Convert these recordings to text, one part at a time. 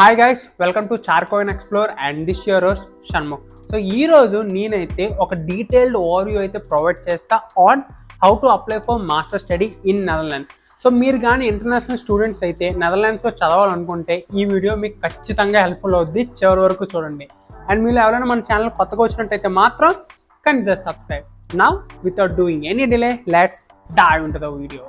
Hi guys, welcome to Charcoin explore and this your host Shanmukh. So ఈరోజు నేనైతే ఒక detailed overview అయితే provide చేస్తా on how to apply for master study in Netherlands. So మీరు కానీ international students అయితే నెదర్లాండ్స్లో చదవాలనుకుంటే ఈ వీడియో మీకు ఖచ్చితంగా హెల్ప్ఫుల్ అవుద్ది. చివరి వరకు చూడండి. అండ్ మీరు ఎవరైనా మన ఛానల్ కొత్తగా వచ్చినట్టయితే మాత్రం consider subscribe. Now without doing any delay let's dive into the video.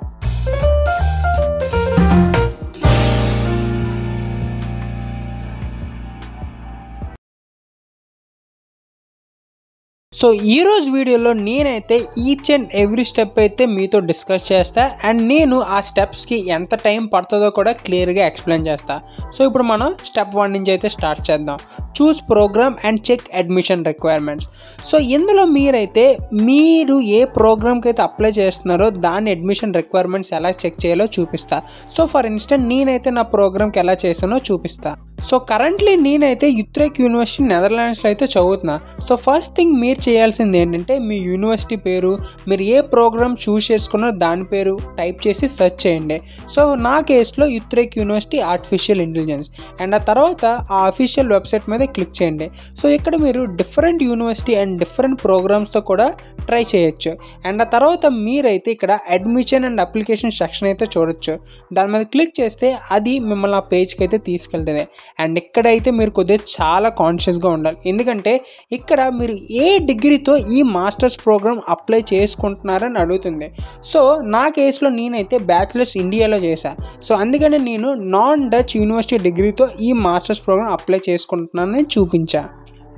So ఈరోజు వీడియోలో నేనైతే ఈచ్ అండ్ ఎవ్రీ స్టెప్ అయితే మీతో డిస్కస్ చేస్తా అండ్ నేను ఆ స్టెప్స్కి ఎంత టైం పడుతుందో కూడా క్లియర్గా ఎక్స్ప్లెయిన్ చేస్తా. సో ఇప్పుడు మనం స్టెప్ 1 నుంచి అయితే స్టార్ట్ చేద్దాం. Choose program and check admission requirements. So ఇందులో మీరు ఏ ప్రోగ్రామ్కి అయితే అప్లై చేస్తున్నారో దాని అడ్మిషన్ రిక్వైర్మెంట్స్ ఎలా చెక్ చేయాలో చూపిస్తా. సో ఫర్ ఇన్స్టెంట్ నేనైతే నా ప్రోగ్రామ్కి ఎలా చేసానో చూపిస్తా. సో కరెంట్లీ నేనైతే యుత్రెక్ యూనివర్సిటీ నెదర్లాండ్స్లో అయితే చదువుతున్నా. సో ఫస్ట్ థింగ్ మీరు చేయాల్సింది ఏంటంటే మీ యూనివర్సిటీ పేరు, మీరు ఏ ప్రోగ్రామ్ చూస్ చేసుకున్నారో దాని పేరు టైప్ చేసి సెర్చ్ చేయండి. సో నా కేసులో యుత్రెక్ యూనివర్సిటీ ఆర్టిఫిషియల్ ఇంటెలిజెన్స్ అండ్ ఆ తర్వాత ఆ అఫీషియల్ వెబ్సైట్ మీద క్లిక్ చేయండి. సో ఇక్కడ మీరు డిఫరెంట్ యూనివర్సిటీ అండ్ డిఫరెంట్ ప్రోగ్రామ్స్తో కూడా ట్రై చేయొచ్చు. అండ్ ఆ తర్వాత మీరైతే ఇక్కడ అడ్మిషన్ అండ్ అప్లికేషన్ సెక్షన్ అయితే చూడొచ్చు. దాని మీద క్లిక్ చేస్తే అది మిమ్మల్ని ఆ పేజ్కి అయితే తీసుకెళ్తుంది. అండ్ ఇక్కడైతే మీరు కొద్దిగా చాలా కాన్షియస్గా ఉండాలి, ఎందుకంటే ఇక్కడ మీరు ఏ డిగ్రీతో ఈ మాస్టర్స్ ప్రోగ్రామ్ అప్లై చేసుకుంటున్నారని అడుగుతుంది. సో నా కేసులో నేనైతే బ్యాచిలర్స్ ఇండియాలో చేశాను. సో అందుకని నేను నాన్ డచ్ యూనివర్సిటీ డిగ్రీతో ఈ మాస్టర్స్ ప్రోగ్రామ్ అప్లై చేసుకుంటున్నానని చూపించా.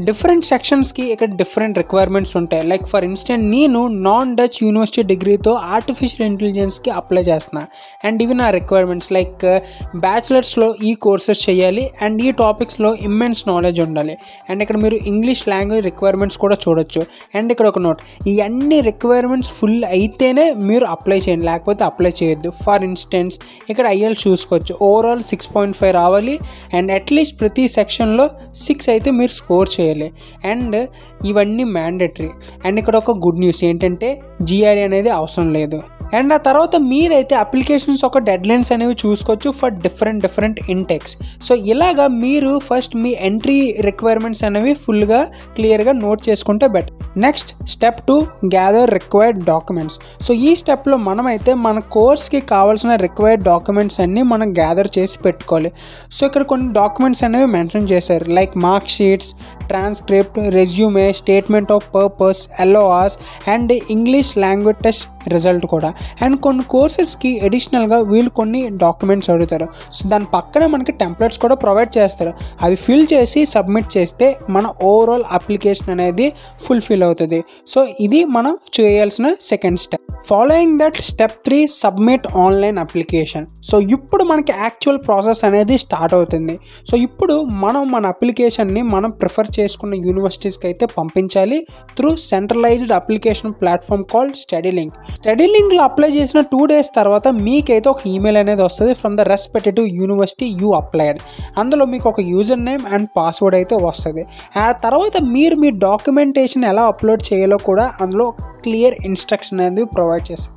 డిఫరెంట్ సెక్షన్స్కి ఇక్కడ డిఫరెంట్ రిక్వైర్మెంట్స్ ఉంటాయి. లైక్ ఫర్ ఇన్స్టెంట్ నేను నాన్ డచ్ యూనివర్సిటీ డిగ్రీతో ఆర్టిఫిషియల్ ఇంటెలిజెన్స్కి అప్లై చేస్తున్నా. అండ్ ఇవి నా రిక్వైర్మెంట్స్. లైక్ బ్యాచిలర్స్లో ఈ కోర్సెస్ చేయాలి అండ్ ఈ టాపిక్స్లో ఇమ్మెన్స్ నాలెడ్జ్ ఉండాలి. అండ్ ఇక్కడ మీరు ఇంగ్లీష్ లాంగ్వేజ్ రిక్వైర్మెంట్స్ కూడా చూడొచ్చు. అండ్ ఇక్కడ ఒక నోట్, ఈ అన్ని రిక్వైర్మెంట్స్ ఫుల్ అయితేనే మీరు అప్లై చేయండి, లేకపోతే అప్లై చేయొద్దు. ఫర్ ఇన్స్టెన్స్ ఇక్కడ ఐఎల్స్ చూసుకోవచ్చు, ఓవరాల్ 6.5 రావాలి అండ్ అట్లీస్ట్ ప్రతి సెక్షన్లో 6 అయితే మీరు స్కోర్ చేయాలి. అండ్ ఇవన్నీ మ్యాండేటరీ. అండ్ ఇక్కడ ఒక గుడ్ న్యూస్ ఏంటంటే జిఆర్ఏ అనేది అవసరం లేదు. అండ్ ఆ తర్వాత మీరైతే అప్లికేషన్స్ ఒక డెడ్లైన్స్ అనేవి చూసుకోవచ్చు ఫర్ డిఫరెంట్ ఇంటెక్స్. సో ఇలాగా మీరు ఫస్ట్ మీ ఎంట్రీ రిక్వైర్మెంట్స్ అనేవి ఫుల్గా క్లియర్గా నోట్ చేసుకుంటే better. Next step 2, gather required documents. So ఈ స్టెప్లో మనమైతే మన కోర్స్కి కావాల్సిన రిక్వైర్డ్ డాక్యుమెంట్స్ అన్నీ మనం గ్యాదర్ చేసి పెట్టుకోవాలి. సో ఇక్కడ కొన్ని డాక్యుమెంట్స్ అనేవి మెన్షన్ చేశారు. Like mark sheets, transcript, resume, statement of purpose, LORs and English language test result కూడా. అండ్ కొన్ని కోర్సెస్కి అడిషనల్గా వీళ్ళు కొన్ని డాక్యుమెంట్స్ అడుగుతారు. సో దాని పక్కనే మనకి టెంప్లెట్స్ కూడా ప్రొవైడ్ చేస్తారు. అవి ఫిల్ చేసి సబ్మిట్ చేస్తే మన ఓవరాల్ అప్లికేషన్ అనేది ఫుల్ఫిల్ అవుతుంది. సో ఇది మనం చేయాల్సిన second step. Following that step 3, submit online application. So ఇప్పుడు మనకి యాక్చువల్ ప్రాసెస్ అనేది స్టార్ట్ అవుతుంది. సో ఇప్పుడు మనం మన అప్లికేషన్ని మనం ప్రిఫర్ చేసుకున్న యూనివర్సిటీస్కి అయితే పంపించాలి through centralized application platform called Studielink. స్టడీలింక్లో అప్లై చేసిన 2 days తర్వాత మీకైతే ఒక ఈమెయిల్ అనేది వస్తుంది from the respective university you applied. అందులో మీకు ఒక యూజర్ నేమ్ అండ్ పాస్వర్డ్ అయితే వస్తుంది. ఆ తర్వాత మీరు మీ డాక్యుమెంటేషన్ ఎలా అప్లోడ్ చేయాలో కూడా అందులో క్లియర్ ఇన్స్ట్రక్షన్ అనేది ప్రొవైడ్ చేస్తారు.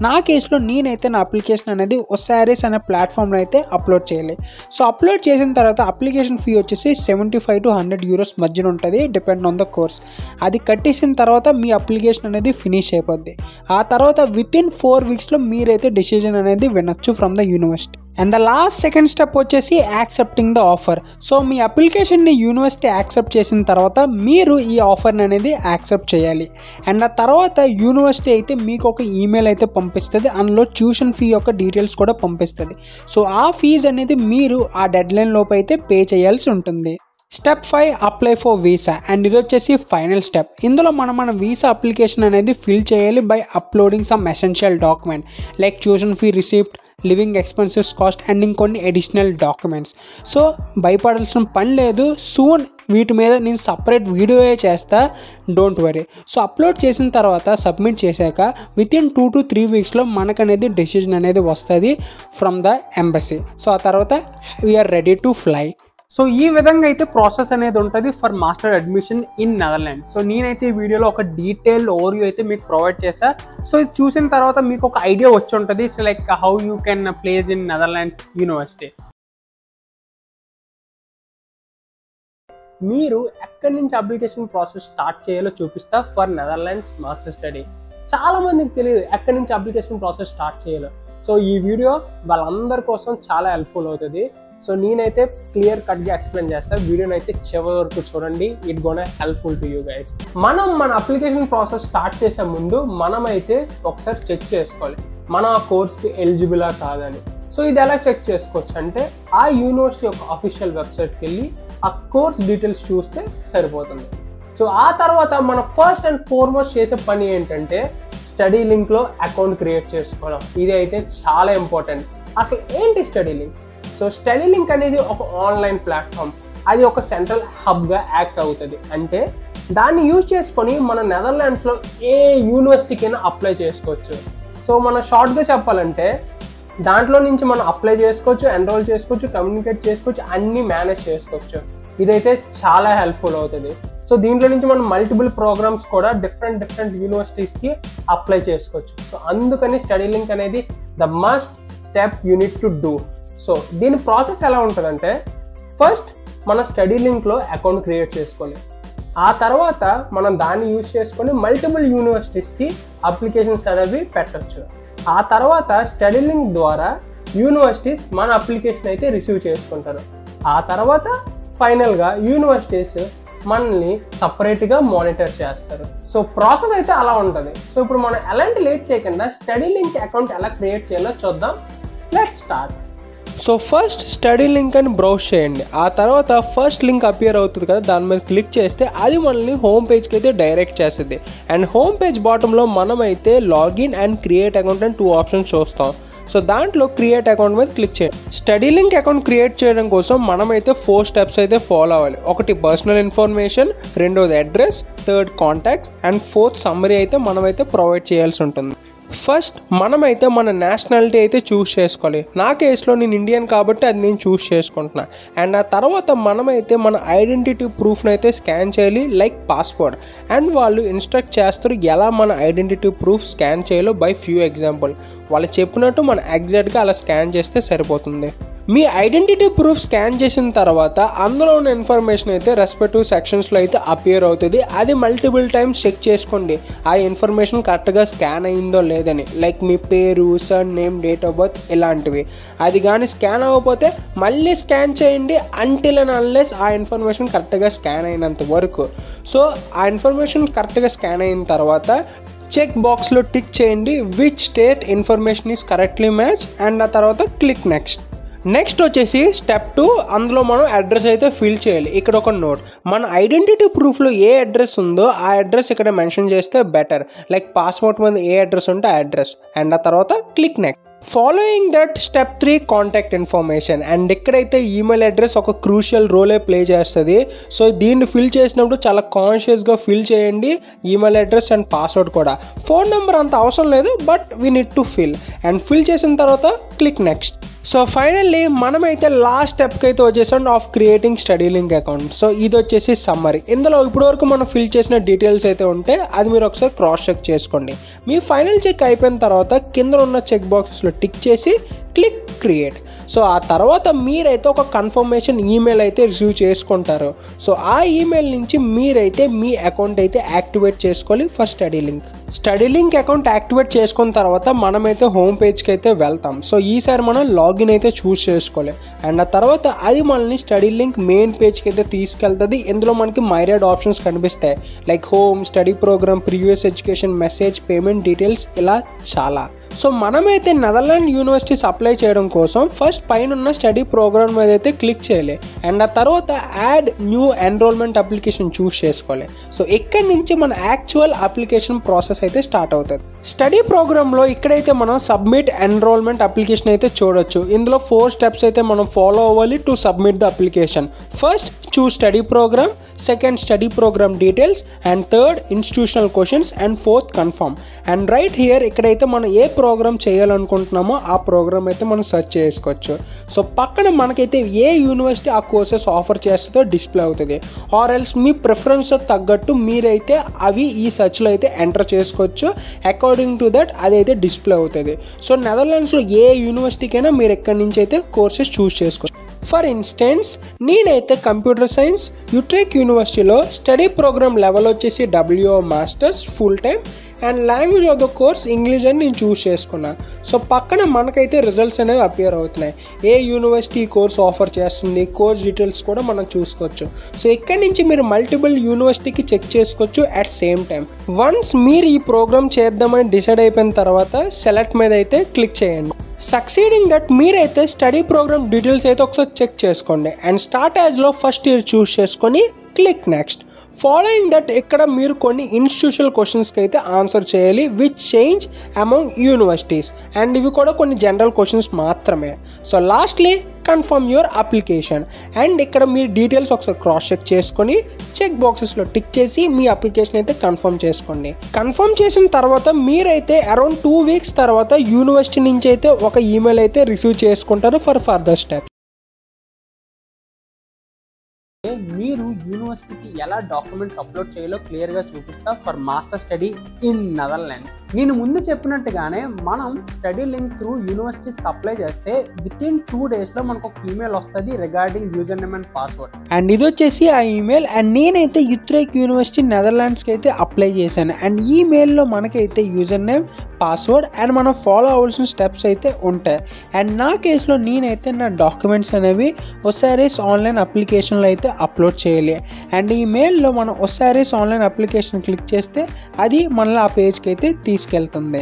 నా కేసులో నేనైతే నా అప్లికేషన్ అనేది ఒసారిస్ అనే ప్లాట్ఫామ్లో అయితే అప్లోడ్ చేయాలి. సో అప్లోడ్ చేసిన తర్వాత అప్లికేషన్ ఫీ వచ్చేసి 75 to 100 euros మధ్యన ఉంటుంది, డిపెండ్ ఆన్ ద కోర్స్. అది కట్టేసిన తర్వాత మీ అప్లికేషన్ అనేది ఫినిష్ అయిపోద్ది. ఆ తర్వాత వితిన్ 4 weeksలో మీరైతే డిసిజన్ అనేది వినొచ్చు from the university. And the last second step వచ్చేసి యాక్సెప్టింగ్ ద ఆఫర్. సో మీ అప్లికేషన్ని యూనివర్సిటీ యాక్సెప్ట్ చేసిన తర్వాత మీరు ఈ ఆఫర్ని అనేది యాక్సెప్ట్ చేయాలి. అండ్ ఆ తర్వాత యూనివర్సిటీ అయితే మీకు ఒక ఈమెయిల్ అయితే పంపిస్తుంది, అందులో ట్యూషన్ ఫీ యొక్క డీటెయిల్స్ కూడా పంపిస్తుంది. సో ఆ ఫీజు అనేది మీరు ఆ డెడ్లైన్ లోపు అయితే పే చేయాల్సి ఉంటుంది. Step 5, apply for visa. And ఇది వచ్చేసి ఫైనల్ స్టెప్. ఇందులో మన వీసా అప్లికేషన్ అనేది ఫిల్ చేయాలి by uploading some essential document like tuition fee receipt, living expenses cost and ఇంకొన్ని అడిషనల్ డాక్యుమెంట్స్. సో భయపడాల్సిన పని లేదు, సూన్ వీటి మీద నేను సపరేట్ వీడియోయే చేస్తా, డోంట్ వరీ. సో అప్లోడ్ చేసిన తర్వాత సబ్మిట్ చేశాక వితిన్ 2 to 3 weeksలో మనకనేది డెసిషన్ అనేది వస్తుంది ఫ్రమ్ ద ఎంబసీ. సో ఆ తర్వాత we're ready to fly. So ఈ విధంగా అయితే ప్రాసెస్ అనేది ఉంటుంది for master admission in Netherlands. So నేనైతే ఈ వీడియోలో ఒక డీటెయిల్డ్ ఓవర్వ్యూ అయితే మీకు ప్రొవైడ్ చేశా. సో ఇది చూసిన తర్వాత మీకు ఒక ఐడియా వచ్చి ఉంటుంది, so like how you can place in Netherlands university. మీరు ఎక్కడి నుంచి అప్లికేషన్ ప్రాసెస్ స్టార్ట్ చేయాలో చూపిస్తా ఫర్ నెదర్లాండ్స్ మాస్టర్ స్టడీ. చాలా మందికి తెలియదు ఎక్కడి నుంచి అప్లికేషన్ ప్రాసెస్ స్టార్ట్ చేయాలో. సో ఈ వీడియో వాళ్ళందరి కోసం చాలా హెల్ప్ఫుల్ అవుతుంది. సో నేనైతే క్లియర్ కట్గా ఎక్స్ప్లెయిన్ చేస్తాను. వీడియోని అయితే చివరి వరకు చూడండి. It gonna helpful to you guys. మనం మన అప్లికేషన్ ప్రాసెస్ స్టార్ట్ చేసే ముందు మనమైతే ఒకసారి చెక్ చేసుకోవాలి మన ఆ కోర్స్కి ఎలిజిబులా కాదని. సో ఇది ఎలా చెక్ చేసుకోవచ్చు అంటే ఆ యూనివర్సిటీ యొక్క అఫీషియల్ వెబ్సైట్కి వెళ్ళి ఆ కోర్స్ డీటెయిల్స్ చూస్తే సరిపోతుంది. సో ఆ తర్వాత మన ఫస్ట్ అండ్ ఫార్మోస్ట్ చేసే పని ఏంటంటే స్టడీ లింక్లో అకౌంట్ క్రియేట్ చేసుకోవడం. ఇది అయితే చాలా ఇంపార్టెంట్. అసలు ఏంటి study link? So study link అనేది ఒక ఆన్లైన్ ప్లాట్ఫామ్. అది ఒక సెంట్రల్ హబ్గా యాక్ట్ అవుతుంది. అంటే దాన్ని యూజ్ చేసుకొని మన నెదర్లాండ్స్లో ఏ యూనివర్సిటీకైనా అప్లై చేసుకోవచ్చు. సో మనం షార్ట్గా చెప్పాలంటే దాంట్లో నుంచి మనం అప్లై చేసుకోవచ్చు, ఎన్రోల్ చేసుకోవచ్చు, కమ్యూనికేట్ చేసుకోవచ్చు, అన్నీ మేనేజ్ చేసుకోవచ్చు. ఇదైతే చాలా హెల్ప్ఫుల్ అవుతుంది. సో దీంట్లో నుంచి మనం మల్టిపుల్ ప్రోగ్రామ్స్ కూడా డిఫరెంట్ యూనివర్సిటీస్కి అప్లై చేసుకోవచ్చు. సో అందుకని స్టడీ లింక్ అనేది the must step you need to do. So దీని ప్రాసెస్ ఎలా ఉంటుందంటే ఫస్ట్ మన స్టడీ లింక్లో అకౌంట్ క్రియేట్ చేసుకోవాలి. ఆ తర్వాత మనం దాన్ని యూజ్ చేసుకొని మల్టిపుల్ యూనివర్సిటీస్కి అప్లికేషన్స్ అనేవి పెట్టచ్చు. ఆ తర్వాత స్టడీ లింక్ ద్వారా యూనివర్సిటీస్ మన అప్లికేషన్ అయితే రిసీవ్ చేసుకుంటారు. ఆ తర్వాత ఫైనల్గా యూనివర్సిటీస్ మనల్ని సపరేట్గా మానిటర్ చేస్తారు. సో ప్రాసెస్ అయితే అలా ఉంటుంది. సో ఇప్పుడు మనం ఎలాంటి లేట్ చేయకుండా స్టడీ లింక్ అకౌంట్ ఎలా క్రియేట్ చేయాలో చూద్దాం. Let's start. So first study link అని బ్రౌజ్ చేయండి. ఆ తర్వాత ఫస్ట్ లింక్ అపియర్ అవుతుంది కదా, దాని మీద క్లిక్ చేస్తే అది మనల్ని హోమ్ పేజ్కి అయితే డైరెక్ట్ చేస్తుంది. అండ్ హోమ్ పేజ్ బాటంలో మనమైతే లాగిన్ అండ్ క్రియేట్ అకౌంట్ అని 2 ఆప్షన్స్ చూస్తాం. సో దాంట్లో క్రియేట్ అకౌంట్ మీద క్లిక్ చేయండి. స్టడీ లింక్ అకౌంట్ క్రియేట్ చేయడం కోసం మనమైతే 4 స్టెప్స్ అయితే ఫాలో అవ్వాలి. ఒకటి పర్సనల్ ఇన్ఫర్మేషన్, రెండోది address, third contacts and fourth summary అయితే మనమైతే ప్రొవైడ్ చేయాల్సి ఉంటుంది. ఫస్ట్ మనమైతే మన నేషనాలిటీ అయితే చూస్ చేసుకోవాలి. నా కేసులో నేను ఇండియన్ కాబట్టి అది నేను చూస్ చేసుకుంటున్నా. అండ్ ఆ తర్వాత మనమైతే మన ఐడెంటిటీ ప్రూఫ్ని అయితే స్కాన్ చేయాలి, లైక్ పాస్పోర్ట్. అండ్ వాళ్ళు ఇన్స్ట్రక్ట్ చేస్తారు ఎలా మన ఐడెంటిటీ ప్రూఫ్ స్కాన్ చేయాలో బై ఫ్యూ ఎగ్జాంపుల్. వాళ్ళు చెప్పినట్టు మనం ఎగ్జాక్ట్గా అలా స్కాన్ చేస్తే సరిపోతుంది. మీ ఐడెంటిటీ ప్రూఫ్ స్కాన్ చేసిన తర్వాత అందులో ఉన్న ఇన్ఫర్మేషన్ అయితే రెస్పెక్టివ్ సెక్షన్స్లో అయితే అపియర్ అవుతుంది. అది మల్టిపుల్ టైమ్స్ చెక్ చేసుకోండి ఆ ఇన్ఫర్మేషన్ కరెక్ట్గా స్కాన్ అయిందో లేదని, లైక్ మీ పేరు, sir name, date of birth ఇలాంటివి. అది కానీ స్కాన్ అవ్వకపోతే మళ్ళీ స్కాన్ చేయండి అంటిల్ అండ్ అన్లెస్ ఆ ఇన్ఫర్మేషన్ కరెక్ట్గా స్కాన్ అయినంత వరకు. సో ఆ ఇన్ఫర్మేషన్ కరెక్ట్గా స్కాన్ అయిన తర్వాత చెక్ బాక్స్లో టిక్ చేయండి which state information is correctly match. And ఆ తర్వాత క్లిక్ నెక్స్ట్ వచ్చేసి స్టెప్ 2. అందులో మనం అడ్రస్ అయితే ఫిల్ చేయాలి. ఇక్కడ ఒక నోట్, మన ఐడెంటిటీ ప్రూఫ్లో ఏ అడ్రస్ ఉందో ఆ అడ్రస్ ఇక్కడ మెన్షన్ చేస్తే బెటర్. లైక్ పాస్పోర్ట్ మీద ఏ అడ్రస్ ఉంటే ఆ అడ్రస్. అండ్ ఆ తర్వాత click next. Following that step 3 contact information. And ఇక్కడైతే ఈమెయిల్ అడ్రస్ ఒక క్రూషియల్ రోలే ప్లే చేస్తుంది. సో దీన్ని ఫిల్ చేసినప్పుడు చాలా కాన్షియస్గా ఫిల్ చేయండి, ఈమెయిల్ అడ్రస్ అండ్ పాస్వర్డ్ కూడా. ఫోన్ నెంబర్ అంత అవసరం లేదు, but we need to fill. And fill చేసిన తర్వాత క్లిక్ నెక్స్ట్. సో ఫైనల్లీ మనమైతే లాస్ట్ స్టెప్కి అయితే వచ్చేసాం of creating study link account. So ఇది వచ్చేసి సమ్మరీ. ఇందులో ఇప్పటివరకు మనం ఫిల్ చేసిన డీటెయిల్స్ అయితే ఉంటే అది మీరు ఒకసారి క్రాస్ చెక్ చేసుకోండి. మీ ఫైనల్ చెక్ అయిపోయిన తర్వాత కింద ఉన్న చెక్ బాక్సెస్లో టిక్ చేసి క్లిక్ క్రియేట్. సో ఆ తర్వాత మీరైతే ఒక కన్ఫర్మేషన్ ఈమెయిల్ అయితే రిసీవ్ చేసుకుంటారు. సో ఆ ఈమెయిల్ నుంచి మీరైతే మీ అకౌంట్ అయితే యాక్టివేట్ చేసుకోవాలి for study link. Study link account activate చేసుకున్న తర్వాత మనమైతే హోమ్ పేజ్కి అయితే వెళ్తాం. సో ఈసారి మనం లాగిన్ అయితే చూస్ చేసుకోవాలి. అండ్ ఆ తర్వాత అది మనల్ని స్టడీ లింక్ మెయిన్ పేజ్కి అయితే తీసుకెళ్తుంది. ఇందులో మనకి మైరియడ్ ఆప్షన్స్ కనిపిస్తాయి, like home, study programme, previous education, message, payment details, ఇలా చాలా. సో మనమైతే నెదర్లాండ్ యూనివర్సిటీస్ అప్లై చేయడం కోసం ఫస్ట్ పైన ఉన్న స్టడీ ప్రోగ్రామ్ మీద అయితే క్లిక్ చేయాలి. అండ్ ఆ తర్వాత యాడ్ న్యూ ఎన్రోల్మెంట్ అప్లికేషన్ చూస్ చేసుకోవాలి. సో ఇక్కడి నుంచి మన యాక్చువల్ అప్లికేషన్ ప్రాసెస్ అయితే స్టార్ట్ అవుతుంది. స్టడీ ప్రోగ్రామ్లో ఇక్కడైతే మనం సబ్మిట్ ఎన్రోల్మెంట్ అప్లికేషన్ అయితే చూడొచ్చు. ఇందులో 4 స్టెప్స్ అయితే మనం ఫాలో అవ్వాలి to submit the application. First choose study programme, second study programme details, and third institutional questions, and fourth confirm. And right here ఇక్కడైతే మనం ఏ ప్రోగ్రామ్ చేయాలనుకుంటున్నామో ఆ ప్రోగ్రామ్ అయితే మనం సెర్చ్ చేసుకోవచ్చు. సో పక్కన మనకైతే ఏ యూనివర్సిటీ ఆ కోర్సెస్ ఆఫర్ చేస్తుందో డిస్ప్లే అవుతుంది. ఆర్ ఎల్స్ మీ ప్రిఫరెన్స్ తగ్గట్టు మీరైతే అవి ఈ సెర్చ్లో అయితే ఎంటర్ చేసుకోవచ్చు. అకార్డింగ్ టు దట్ అదైతే డిస్ప్లే అవుతుంది. సో నెదర్లాండ్స్లో ఏ యూనివర్సిటీకైనా మీరు ఎక్కడి నుంచి అయితే కోర్సెస్ చూస్ చేసుకోవచ్చు. ఫర్ ఇన్స్టెన్స్ నేనైతే కంప్యూటర్ సైన్స్ యూట్రెక్ యూనివర్సిటీలో స్టడీ ప్రోగ్రామ్ లెవెల్ వచ్చేసి WO masters full time and language of the course English అని నేను చూస్ చేసుకున్నా. సో పక్కన మనకైతే రిజల్ట్స్ అనేవి అపియర్ అవుతున్నాయి. ఏ యూనివర్సిటీ కోర్స్ ఆఫర్ చేస్తుంది, కోర్స్ డీటెయిల్స్ కూడా మనం చూసుకోవచ్చు. సో ఇక్కడి నుంచి మీరు మల్టిపుల్ యూనివర్సిటీకి చెక్ చేసుకోవచ్చు అట్ సేమ్ టైం. వన్స్ మీరు ఈ ప్రోగ్రామ్ చేద్దామని డిసైడ్ అయిపోయిన తర్వాత సెలెక్ట్ మీద అయితే క్లిక్ చేయండి. సక్సీడింగ్ దట్ మీరైతే స్టడీ ప్రోగ్రామ్ డీటెయిల్స్ అయితే ఒకసారి చెక్ చేసుకోండి అండ్ స్టార్ట్ యాజ్లో ఫస్ట్ ఇయర్ చూస్ చేసుకొని క్లిక్ నెక్స్ట్. ఫాలోయింగ్ దట్ ఇక్కడ మీరు కొన్ని ఇన్స్టిట్యూషనల్ క్వశ్చన్స్కి అయితే ఆన్సర్ చేయాలి which change among universities and ఇవి కూడా కొన్ని జనరల్ క్వశ్చన్స్ మాత్రమే. So lastly confirm your application and ఇక్కడ మీరు డీటెయిల్స్ ఒకసారి క్రాస్ చెక్ చేసుకొని చెక్ బాక్సెస్లో టిక్ చేసి మీ అప్లికేషన్ అయితే కన్ఫర్మ్ చేసుకోండి. కన్ఫర్మ్ చేసిన తర్వాత మీరైతే అరౌండ్ 2 weeks తర్వాత యూనివర్సిటీ నుంచి అయితే ఒక ఈమెయిల్ అయితే రిసీవ్ చేసుకుంటారు ఫర్ ఫర్దర్ స్టెప్. మీరు యూనివర్సిటీకి ఎలా డాక్యుమెంట్స్ అప్లోడ్ చేయాలో క్లియర్గా చూపిస్తా for master study in Netherland. నేను ముందు చెప్పినట్టుగానే మనం స్టడీ లింక్ త్రూ యూనివర్సిటీస్కి అప్లై చేస్తే వితిన్ 2 daysలో మనకు ఒక ఈమెయిల్ వస్తుంది regarding user name and password. And ఇది వచ్చేసి ఆ ఈమెయిల్ అండ్ నేనైతే యూట్రెక్ యూనివర్సిటీ నెదర్లాండ్స్కి అయితే అప్లై చేశాను. అండ్ ఈ మెయిల్లో మనకైతే యూజర్ నేమ్, పాస్వర్డ్ అండ్ మనం ఫాలో అవ్వాల్సిన స్టెప్స్ అయితే ఉంటాయి. అండ్ నా కేసులో నేనైతే నా డాక్యుమెంట్స్ అనేవి ఒసారీస్ ఆన్లైన్ అప్లికేషన్లో అయితే అప్లోడ్ చేయాలి. అండ్ ఈ మెయిల్లో మనం ఒసారీస్ ఆన్లైన్ అప్లికేషన్ క్లిక్ చేస్తే అది మనల్ని ఆ పేజ్కి అయితే తీసుకెళ్తుంది.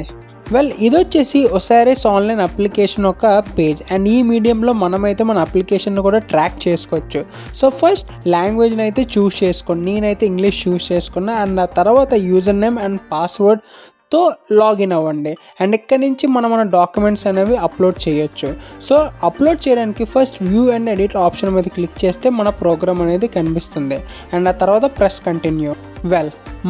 ఇది వచ్చేసి ఒసారీస్ ఆన్లైన్ అప్లికేషన్ ఒక పేజ్ అండ్ ఈ మీడియంలో మనమైతే మన అప్లికేషన్ కూడా ట్రాక్ చేసుకోవచ్చు. సో ఫస్ట్ లాంగ్వేజ్ని అయితే చూస్ చేసుకోండి. నేనైతే ఇంగ్లీష్ చూస్ చేసుకున్నా అండ్ ఆ తర్వాత యూజర్ నేమ్ అండ్ పాస్వర్డ్తో లాగిన్ అవ్వండి అండ్ ఇక్కడ నుంచి మన డాక్యుమెంట్స్ అనేవి అప్లోడ్ చేయొచ్చు. సో అప్లోడ్ చేయడానికి first view and edit option మీద క్లిక్ చేస్తే మన ప్రోగ్రామ్ అనేది కనిపిస్తుంది అండ్ ఆ తర్వాత ప్రెస్ కంటిన్యూ.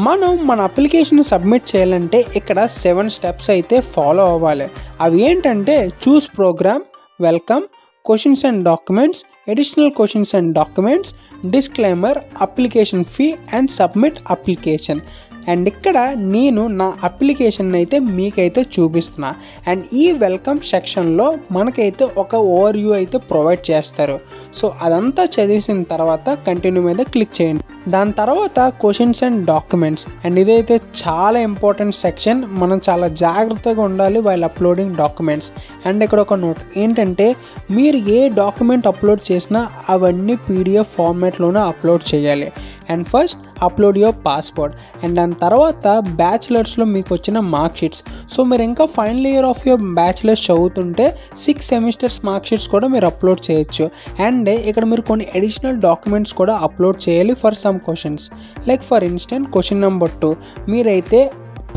మనం మన అప్లికేషన్ సబ్మిట్ చేయాలంటే ఇక్కడ 7 steps అయితే ఫాలో అవ్వాలి. అవి ఏంటంటే choose program, welcome, questions and documents, additional questions and documents, disclaimer, application fee and submit application. And ఇక్కడ నేను నా అప్లికేషన్ అయితే మీకైతే చూపిస్తున్నా అండ్ ఈ వెల్కమ్ సెక్షన్లో మనకైతే ఒక ఓవర్ వ్యూ అయితే ప్రొవైడ్ చేస్తారు. సో అదంతా చదివేసిన తర్వాత కంటిన్యూ మీద క్లిక్ చేయండి. దాని తర్వాత క్వశ్చన్స్ అండ్ డాక్యుమెంట్స్ అండ్ ఇదైతే చాలా ఇంపార్టెంట్ సెక్షన్. మనం చాలా జాగ్రత్తగా ఉండాలి వైల్ అప్లోడింగ్ డాక్యుమెంట్స్. అండ్ ఇక్కడ ఒక నోట్ ఏంటంటే మీరు ఏ డాక్యుమెంట్ అప్లోడ్ చేసినా అవన్నీ PDF ఫార్మాట్లోనే అప్లోడ్ చేయాలి. And first upload your passport and దాని తర్వాత బ్యాచిలర్స్లో మీకు వచ్చిన మార్క్ షీట్స్. సో మీరు ఇంకా final year of your bachelors చదువుతుంటే 6 semesters మార్క్ షీట్స్ కూడా మీరు అప్లోడ్ చేయొచ్చు. అండ్ ఇక్కడ మీరు కొన్ని అడిషనల్ డాక్యుమెంట్స్ కూడా అప్లోడ్ చేయాలి for some questions. Like for instant question number 2 మీరైతే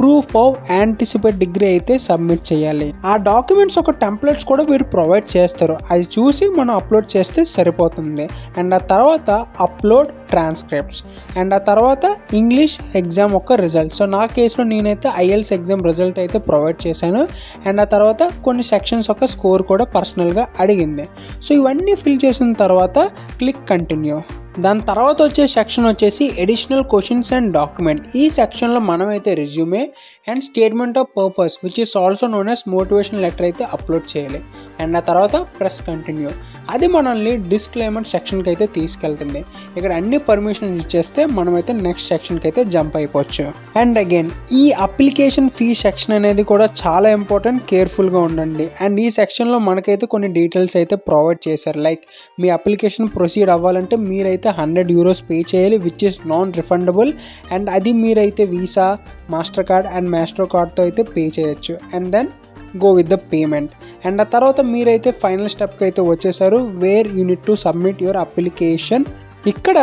ప్రూఫ్ ఆఫ్ యాంటిసిపేట్ డిగ్రీ అయితే సబ్మిట్ చేయాలి. ఆ డాక్యుమెంట్స్ ఒక టెంప్లెట్స్ కూడా మీరు ప్రొవైడ్ చేస్తారు. అది చూసి మనం అప్లోడ్ చేస్తే సరిపోతుంది. అండ్ ఆ తర్వాత అప్లోడ్ ట్రాన్స్క్రిప్ట్స్ అండ్ ఆ తర్వాత ఇంగ్లీష్ ఎగ్జామ్ ఒక రిజల్ట్. సో నా కేసులో నేనైతే IELTS ఎగ్జామ్ రిజల్ట్ అయితే ప్రొవైడ్ చేశాను. అండ్ ఆ తర్వాత కొన్ని సెక్షన్స్ ఒక స్కోర్ కూడా పర్సనల్గా అడిగింది. సో ఇవన్నీ ఫిల్ చేసిన తర్వాత క్లిక్ కంటిన్యూ. దాని తర్వాత వచ్చే సెక్షన్ వచ్చేసి అడిషనల్ క్వశ్చన్స్ అండ్ డాక్యుమెంట్. ఈ సెక్షన్లో మనమైతే resume and statement of purpose which is also known as motivation letter అయితే అప్లోడ్ చేయాలి. అండ్ ఆ తర్వాత ప్రెస్ కంటిన్యూ. అది మనల్ని డిస్క్లైమర్ సెక్షన్కి అయితే తీసుకెళ్తుంది. ఇక్కడ అన్ని పర్మిషన్ ఇచ్చేస్తే మనమైతే నెక్స్ట్ సెక్షన్కి అయితే జంప్ అయిపోవచ్చు. అండ్ అగైన్ ఈ అప్లికేషన్ ఫీ సెక్షన్ అనేది కూడా చాలా ఇంపార్టెంట్, కేర్ఫుల్గా ఉండండి. అండ్ ఈ సెక్షన్లో మనకైతే కొన్ని డీటెయిల్స్ అయితే ప్రొవైడ్ చేశారు. లైక్ మీ అప్లికేషన్ ప్రొసీడ్ అవ్వాలంటే మీరైతే €100 పే చేయాలి which is non refundable. And అది మీరైతే visa, master card and master కార్డ్తో అయితే పే చేయొచ్చు. And then go with the payment. And ఆ తర్వాత మీరైతే ఫైనల్ స్టెప్కి అయితే వచ్చేసారు where you need to submit your application. ఇక్కడ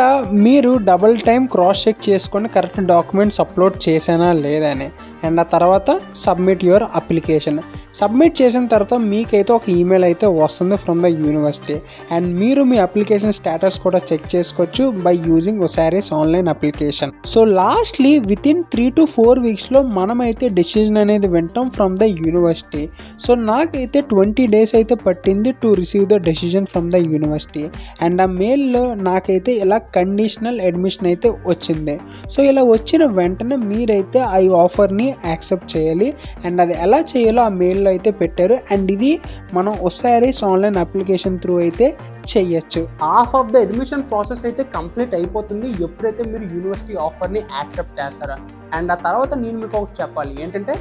మీరు డబుల్ టైం క్రాస్ చెక్ చేసుకొని కరెక్ట్ డాక్యుమెంట్స్ అప్లోడ్ చేసానా లేదని. అండ్ ఆ తర్వాత సబ్మిట్ యువర్ అప్లికేషన్. సబ్మిట్ చేసిన తర్వాత మీకైతే ఒక ఈమెయిల్ అయితే వస్తుంది ఫ్రమ్ ద యూనివర్సిటీ. అండ్ మీరు మీ అప్లికేషన్ స్టేటస్ కూడా చెక్ చేసుకోవచ్చు by using Osiris online application. So lastly within 3 to 4 weeksలో మనమైతే డెసిజన్ అనేది వింటాం ఫ్రమ్ ద యూనివర్సిటీ. సో నాకైతే 20 days అయితే పట్టింది to receive the decision from the university. And ఆ మెయిల్లో నాకైతే ఇలా కండిషనల్ అడ్మిషన్ అయితే వచ్చింది. సో ఇలా వచ్చిన వెంటనే మీరైతే ఆ ఆఫర్ని యాక్సెప్ట్ చేయాలి. అండ్ అది ఎలా చేయాలో ఆ మెయిల్లో అయితే పెట్టారు. అండ్ ఇది మనం ఒసారిస్ ఆన్లైన్ అప్లికేషన్ త్రూ అయితే చెయ్యొచ్చు. Half of the admission process అయితే కంప్లీట్ అయిపోతుంది ఎప్పుడైతే మీరు యూనివర్సిటీ ఆఫర్ని యాక్సెప్ట్ చేస్తారో. అండ్ ఆ తర్వాత నేను మీకు ఒకటి చెప్పాలి ఏంటంటే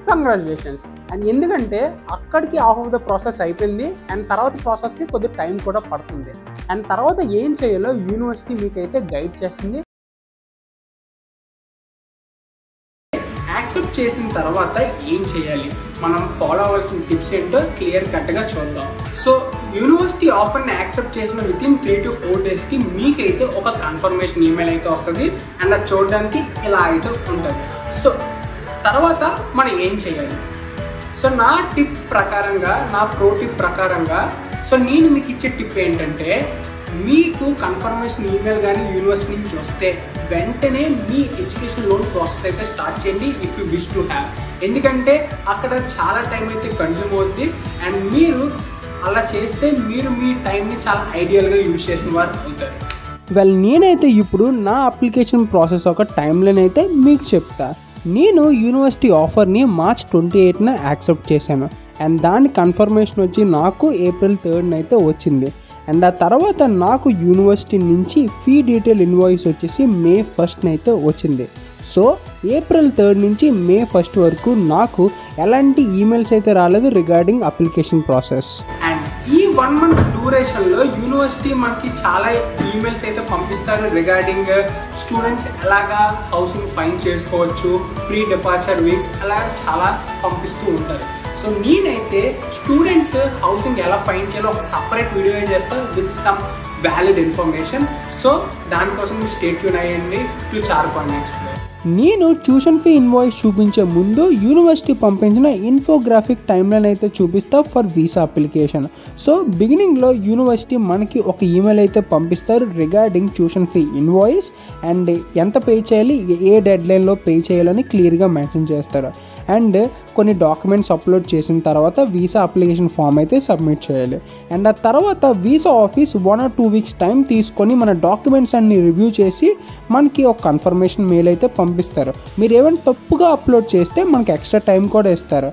కంగ్రాచులేషన్స్. అండ్ ఎందుకంటే అక్కడికి హాఫ్ ఆఫ్ ద ప్రాసెస్ అయిపోయింది అండ్ తర్వాత ప్రాసెస్కి కొద్దిగా టైం కూడా పడుతుంది. అండ్ తర్వాత ఏం చేయాలో యూనివర్సిటీ మీకైతే గైడ్ చేస్తుంది. యాక్సెప్ట్ చేసిన తర్వాత ఏం చేయాలి, మనం ఫాలో అవ్వాల్సిన టిప్స్ ఏంటో క్లియర్ కట్గా చూద్దాం. సో యూనివర్సిటీ ఆఫర్ని యాక్సెప్ట్ చేసిన వితిన్ 3 to 4 daysకి మీకైతే ఒక కన్ఫర్మేషన్ ఈమెయిల్ అయితే వస్తుంది. అండ్ అది చూడడానికి ఇలా అయితే ఉంటుంది. సో తర్వాత మనం ఏం చేయాలి, సో నా టిప్ ప్రకారంగా, నా ప్రో టిప్ ప్రకారంగా, సో నేను మీకు ఇచ్చే టిప్ ఏంటంటే మీకు కన్ఫర్మేషన్ ఈమెయిల్ కానీ యూనివర్సిటీ నుంచి వస్తే వెంటనే మీ ఎడ్యుకేషన్ లోన్ ప్రాసెస్ అయితే స్టార్ట్ చేయండి if you wish to have. ఎందుకంటే అక్కడ చాలా టైం అయితే కన్జ్యూమ్ అవుద్ది. అండ్ మీరు అలా చేస్తే మీరు మీ టైంని చాలా ఐడియల్గా యూజ్ చేసిన వారు అవుతారు. వెల్, నేనైతే ఇప్పుడు నా అప్లికేషన్ ప్రాసెస్ ఒక టైంలైన్ అయితే మీకు చెప్తా. నేను యూనివర్సిటీ ఆఫర్ని March 28న యాక్సెప్ట్ చేశాను. అండ్ దాని కన్ఫర్మేషన్ వచ్చి నాకు April 3rd అయితే వచ్చింది. అండ్ ఆ తర్వాత నాకు యూనివర్సిటీ నుంచి ఫీ డీటెయిల్ ఇన్వాయిస్ వచ్చేసి May 1st అయితే వచ్చింది. సో April 3rd నుంచి May 1st వరకు నాకు ఎలాంటి ఈమెయిల్స్ అయితే రాలేదు రిగార్డింగ్ అప్లికేషన్ ప్రాసెస్. అండ్ ఈ 1 month డ్యూరేషన్లో యూనివర్సిటీ మనకి చాలా ఈమెయిల్స్ అయితే పంపిస్తారు రిగార్డింగ్ స్టూడెంట్స్ ఎలాగా హౌసింగ్ ఫైండ్ చేసుకోవచ్చు, ప్రీ డిపార్చర్ వీక్స్ అలా చాలా పంపిస్తూ ఉంటారు. సో నేనైతే స్టూడెంట్స్ హౌసింగ్ ఎలా ఫైండ్ చేయాలో ఒక సపరేట్ వీడియో చేస్తాను with some valid information. So దానికోసం మీరు స్టే ట్యూన్ అయ్యండి టు చార్పాయింట్ ఎక్స్ప్లోర్. నేను ట్యూషన్ ఫీ ఇన్వాయిస్ చూపించే ముందు యూనివర్సిటీ పంపించిన ఇన్ఫోగ్రాఫిక్ టైమ్లైన్ అయితే చూపిస్తా ఫర్ వీసా అప్లికేషన్. సో బిగినింగ్లో యూనివర్సిటీ మనకి ఒక ఈమెయిల్ అయితే పంపిస్తారు regarding tuition fee invoice and ఎంత పే చేయాలి, ఏ డెడ్లైన్లో పే చేయాలని క్లియర్గా మెన్షన్ చేస్తారు. అండ్ కొన్ని డాక్యుమెంట్స్ అప్లోడ్ చేసిన తర్వాత వీసా అప్లికేషన్ ఫామ్ అయితే సబ్మిట్ చేయాలి. అండ్ ఆ తర్వాత visa office 1 or 2 weeks time తీసుకొని మన డాక్యుమెంట్స్ అన్ని రివ్యూ చేసి మనకి ఒక కన్ఫర్మేషన్ మెయిల్ అయితే పంపిస్తారు. మీరు ఏమైనా తప్పుగా అప్లోడ్ చేస్తే మనకి ఎక్స్ట్రా టైం కూడా ఇస్తారు.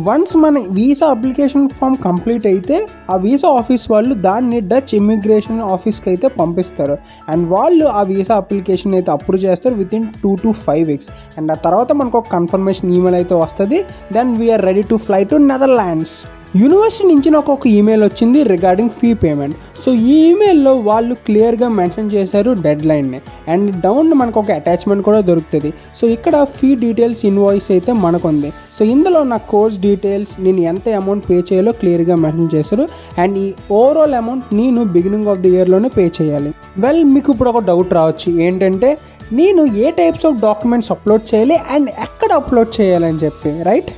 వన్స్ మన వీసా అప్లికేషన్ ఫామ్ కంప్లీట్ అయితే ఆ వీసా ఆఫీస్ వాళ్ళు దాన్ని డచ్ ఇమిగ్రేషన్ ఆఫీస్కి అయితే పంపిస్తారు. అండ్ వాళ్ళు ఆ వీసా అప్లికేషన్ అయితే అప్రూవ్ చేస్తారు వితిన్ 2 to 5 weeks. అండ్ ఆ తర్వాత మనకు ఒక కన్ఫర్మేషన్ ఈమెయిల్ అయితే వస్తుంది. Then we're ready to fly to Netherlands. University నుంచి నాకు ఒక ఈమెయిల్ వచ్చింది రిగార్డింగ్ ఫీ పేమెంట్. సో ఈ ఈమెయిల్లో వాళ్ళు క్లియర్గా మెన్షన్ చేశారు డెడ్ లైన్ని. అండ్ డౌన్ మనకు ఒక అటాచ్మెంట్ కూడా దొరుకుతుంది. సో ఇక్కడ ఫీ డీటెయిల్స్ ఇన్వాయిస్ అయితే మనకు ఉంది. సో ఇందులో నా కోర్స్ డీటెయిల్స్, నేను ఎంత అమౌంట్ పే చేయాలో క్లియర్గా మెన్షన్ చేశారు. అండ్ ఈ ఓవరాల్ అమౌంట్ నేను బిగినింగ్ ఆఫ్ ది ఇయర్లోనే పే చేయాలి. వెల్, మీకు ఇప్పుడు ఒక డౌట్ రావచ్చు ఏంటంటే నేను ఏ టైప్స్ ఆఫ్ డాక్యుమెంట్స్ అప్లోడ్ చేయాలి అండ్ ఎక్కడ అప్లోడ్ చేయాలని చెప్పి. రైట్,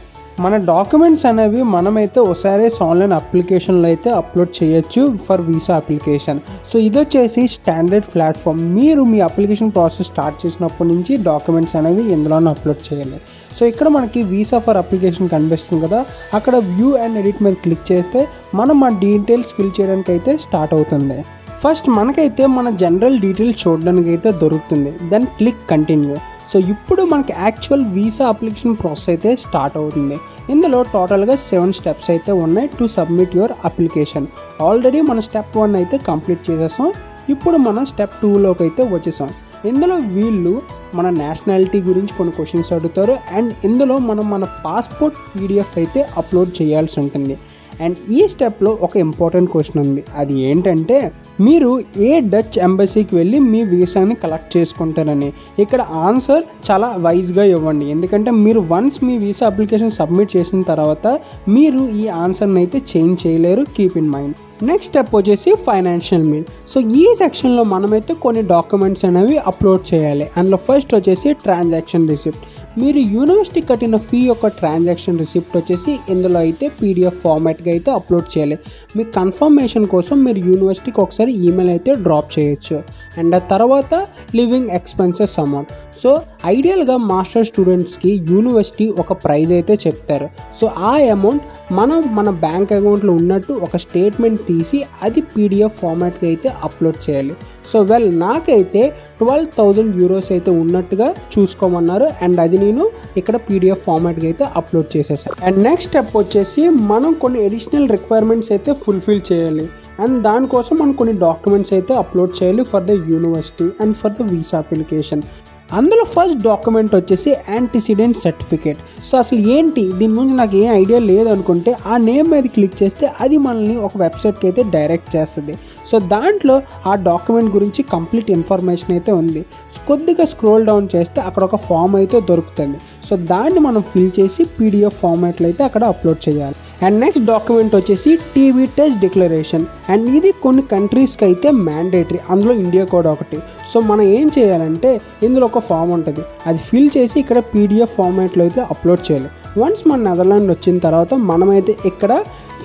మన డాక్యుమెంట్స్ అనేవి మనమైతే ఒసారిస్ ఆన్లైన్ అప్లికేషన్లో అయితే అప్లోడ్ చేయొచ్చు ఫర్ వీసా అప్లికేషన్. సో ఇది వచ్చేసి స్టాండర్డ్ ప్లాట్ఫామ్. మీరు మీ అప్లికేషన్ ప్రాసెస్ స్టార్ట్ చేసినప్పటి నుంచి డాక్యుమెంట్స్ అనేవి ఇందులోనే అప్లోడ్ చేయాలి. సో ఇక్కడ మనకి వీసా ఫర్ అప్లికేషన్ కనిపిస్తుంది కదా, అక్కడ వ్యూ అండ్ ఎడిట్ మీద క్లిక్ చేస్తే మనం ఆ డీటెయిల్స్ ఫిల్ చేయడానికి అయితే స్టార్ట్ అవుతుంది. ఫస్ట్ మనకైతే మన జనరల్ డీటెయిల్స్ చూడడానికి అయితే దొరుకుతుంది. Then click continue. సో ఇప్పుడు మనకి యాక్చువల్ వీసా అప్లికేషన్ ప్రాసెస్ అయితే స్టార్ట్ అవుతుంది. ఇందులో టోటల్గా 7 steps అయితే ఉన్నాయి to submit your application. Already మన స్టెప్ 1 అయితే కంప్లీట్ చేసేసాం. ఇప్పుడు మనం స్టెప్ 2లోకి అయితే వచ్చేసాం. ఇందులో వీళ్ళు మన నేషనాలిటీ గురించి కొన్ని క్వశ్చన్స్ అడుగుతారు. అండ్ ఇందులో మనం మన పాస్పోర్ట్ PDF అయితే అప్లోడ్ చేయాల్సి ఉంటుంది. అండ్ ఈ స్టెప్లో ఒక ఇంపార్టెంట్ క్వశ్చన్ ఉంది. అది ఏంటంటే మీరు ఏ డచ్ ఎంబసీకి వెళ్ళి మీ వీసాని కలెక్ట్ చేసుకుంటారని. ఇక్కడ ఆన్సర్ చాలా వైజ్గా ఇవ్వండి, ఎందుకంటే మీరు వన్స్ మీ వీసా అప్లికేషన్ సబ్మిట్ చేసిన తర్వాత మీరు ఈ ఆన్సర్ని అయితే చేంజ్ చేయలేరు. Keep in mind. Next step వచ్చేసి ఫైనాన్షియల్ మీల్. సో ఈ సెక్షన్లో మనమైతే కొన్ని డాక్యుమెంట్స్ అనేవి అప్లోడ్ చేయాలి. అందులో ఫస్ట్ వచ్చేసి ట్రాన్సాక్షన్ రిసిప్ట్. మీరు యూనివర్సిటీ కట్టిన ఫీ యొక్క ట్రాన్సాక్షన్ రిసిప్ట్ వచ్చేసి ఇందులో అయితే PDF ఫార్మాట్గా అయితే అప్లోడ్ చేయాలి. మీ కన్ఫర్మేషన్ కోసం మీరు యూనివర్సిటీకి ఒకసారి ఈమెయిల్ అయితే డ్రాప్ చేయొచ్చు. అండ్ ఆ తర్వాత లివింగ్ ఎక్స్పెన్సెస్ అమౌంట్. సో ఐడియల్గా మాస్టర్ స్టూడెంట్స్కి యూనివర్సిటీ ఒక ప్రైజ్ అయితే చెప్తారు. సో ఆ అమౌంట్ మనం మన బ్యాంక్ అకౌంట్లో ఉన్నట్టు ఒక స్టేట్మెంట్ తీసి అది పీడిఎఫ్ ఫార్మాట్కి అయితే అప్లోడ్ చేయాలి. సో నాకైతే 12,000 euros అయితే ఉన్నట్టుగా చూసుకోమన్నారు అండ్ అది నేను ఇక్కడ పీడిఎఫ్ ఫార్మాట్కి అయితే అప్లోడ్ చేసేసాను. అండ్ నెక్స్ట్ స్టెప్ వచ్చేసి మనం కొన్ని అడిషనల్ రిక్వైర్మెంట్స్ అయితే ఫుల్ఫిల్ చేయాలి అండ్ దానికోసం మనం కొన్ని డాక్యుమెంట్స్ అయితే అప్లోడ్ చేయాలి for the university and for the visa application. అందులో ఫస్ట్ డాక్యుమెంట్ వచ్చేసి యాంటిసిడెంట్ సర్టిఫికేట్. సో అసలు ఏంటి దీని గురించి నాకు ఏం ఐడియా లేదు అనుకుంటే ఆ నేమ్ మీద క్లిక్ చేస్తే అది మనల్ని ఒక వెబ్సైట్కి అయితే డైరెక్ట్ చేస్తుంది. సో దాంట్లో ఆ డాక్యుమెంట్ గురించి కంప్లీట్ ఇన్ఫర్మేషన్ అయితే ఉంది. కొద్దిగా స్క్రోల్ డౌన్ చేస్తే అక్కడ ఒక ఫామ్ అయితే దొరుకుతుంది. సో దాన్ని మనం ఫిల్ చేసి పీడిఎఫ్ ఫార్మాట్లో అయితే అక్కడ అప్లోడ్ చేయాలి. అండ్ నెక్స్ట్ డాక్యుమెంట్ వచ్చేసి టీవీ టెస్ట్ డిక్లరేషన్ అండ్ ఇది కొన్ని కంట్రీస్కి అయితే మ్యాండేటరీ, అందులో ఇండియా కూడా ఒకటి. సో మనం ఏం చేయాలంటే ఇందులో ఒక ఫామ్ ఉంటుంది, అది ఫిల్ చేసి ఇక్కడ పీడిఎఫ్ ఫార్మాట్లో అయితే అప్లోడ్ చేయాలి. వన్స్ మన నెదర్లాండ్ వచ్చిన తర్వాత మనమైతే ఇక్కడ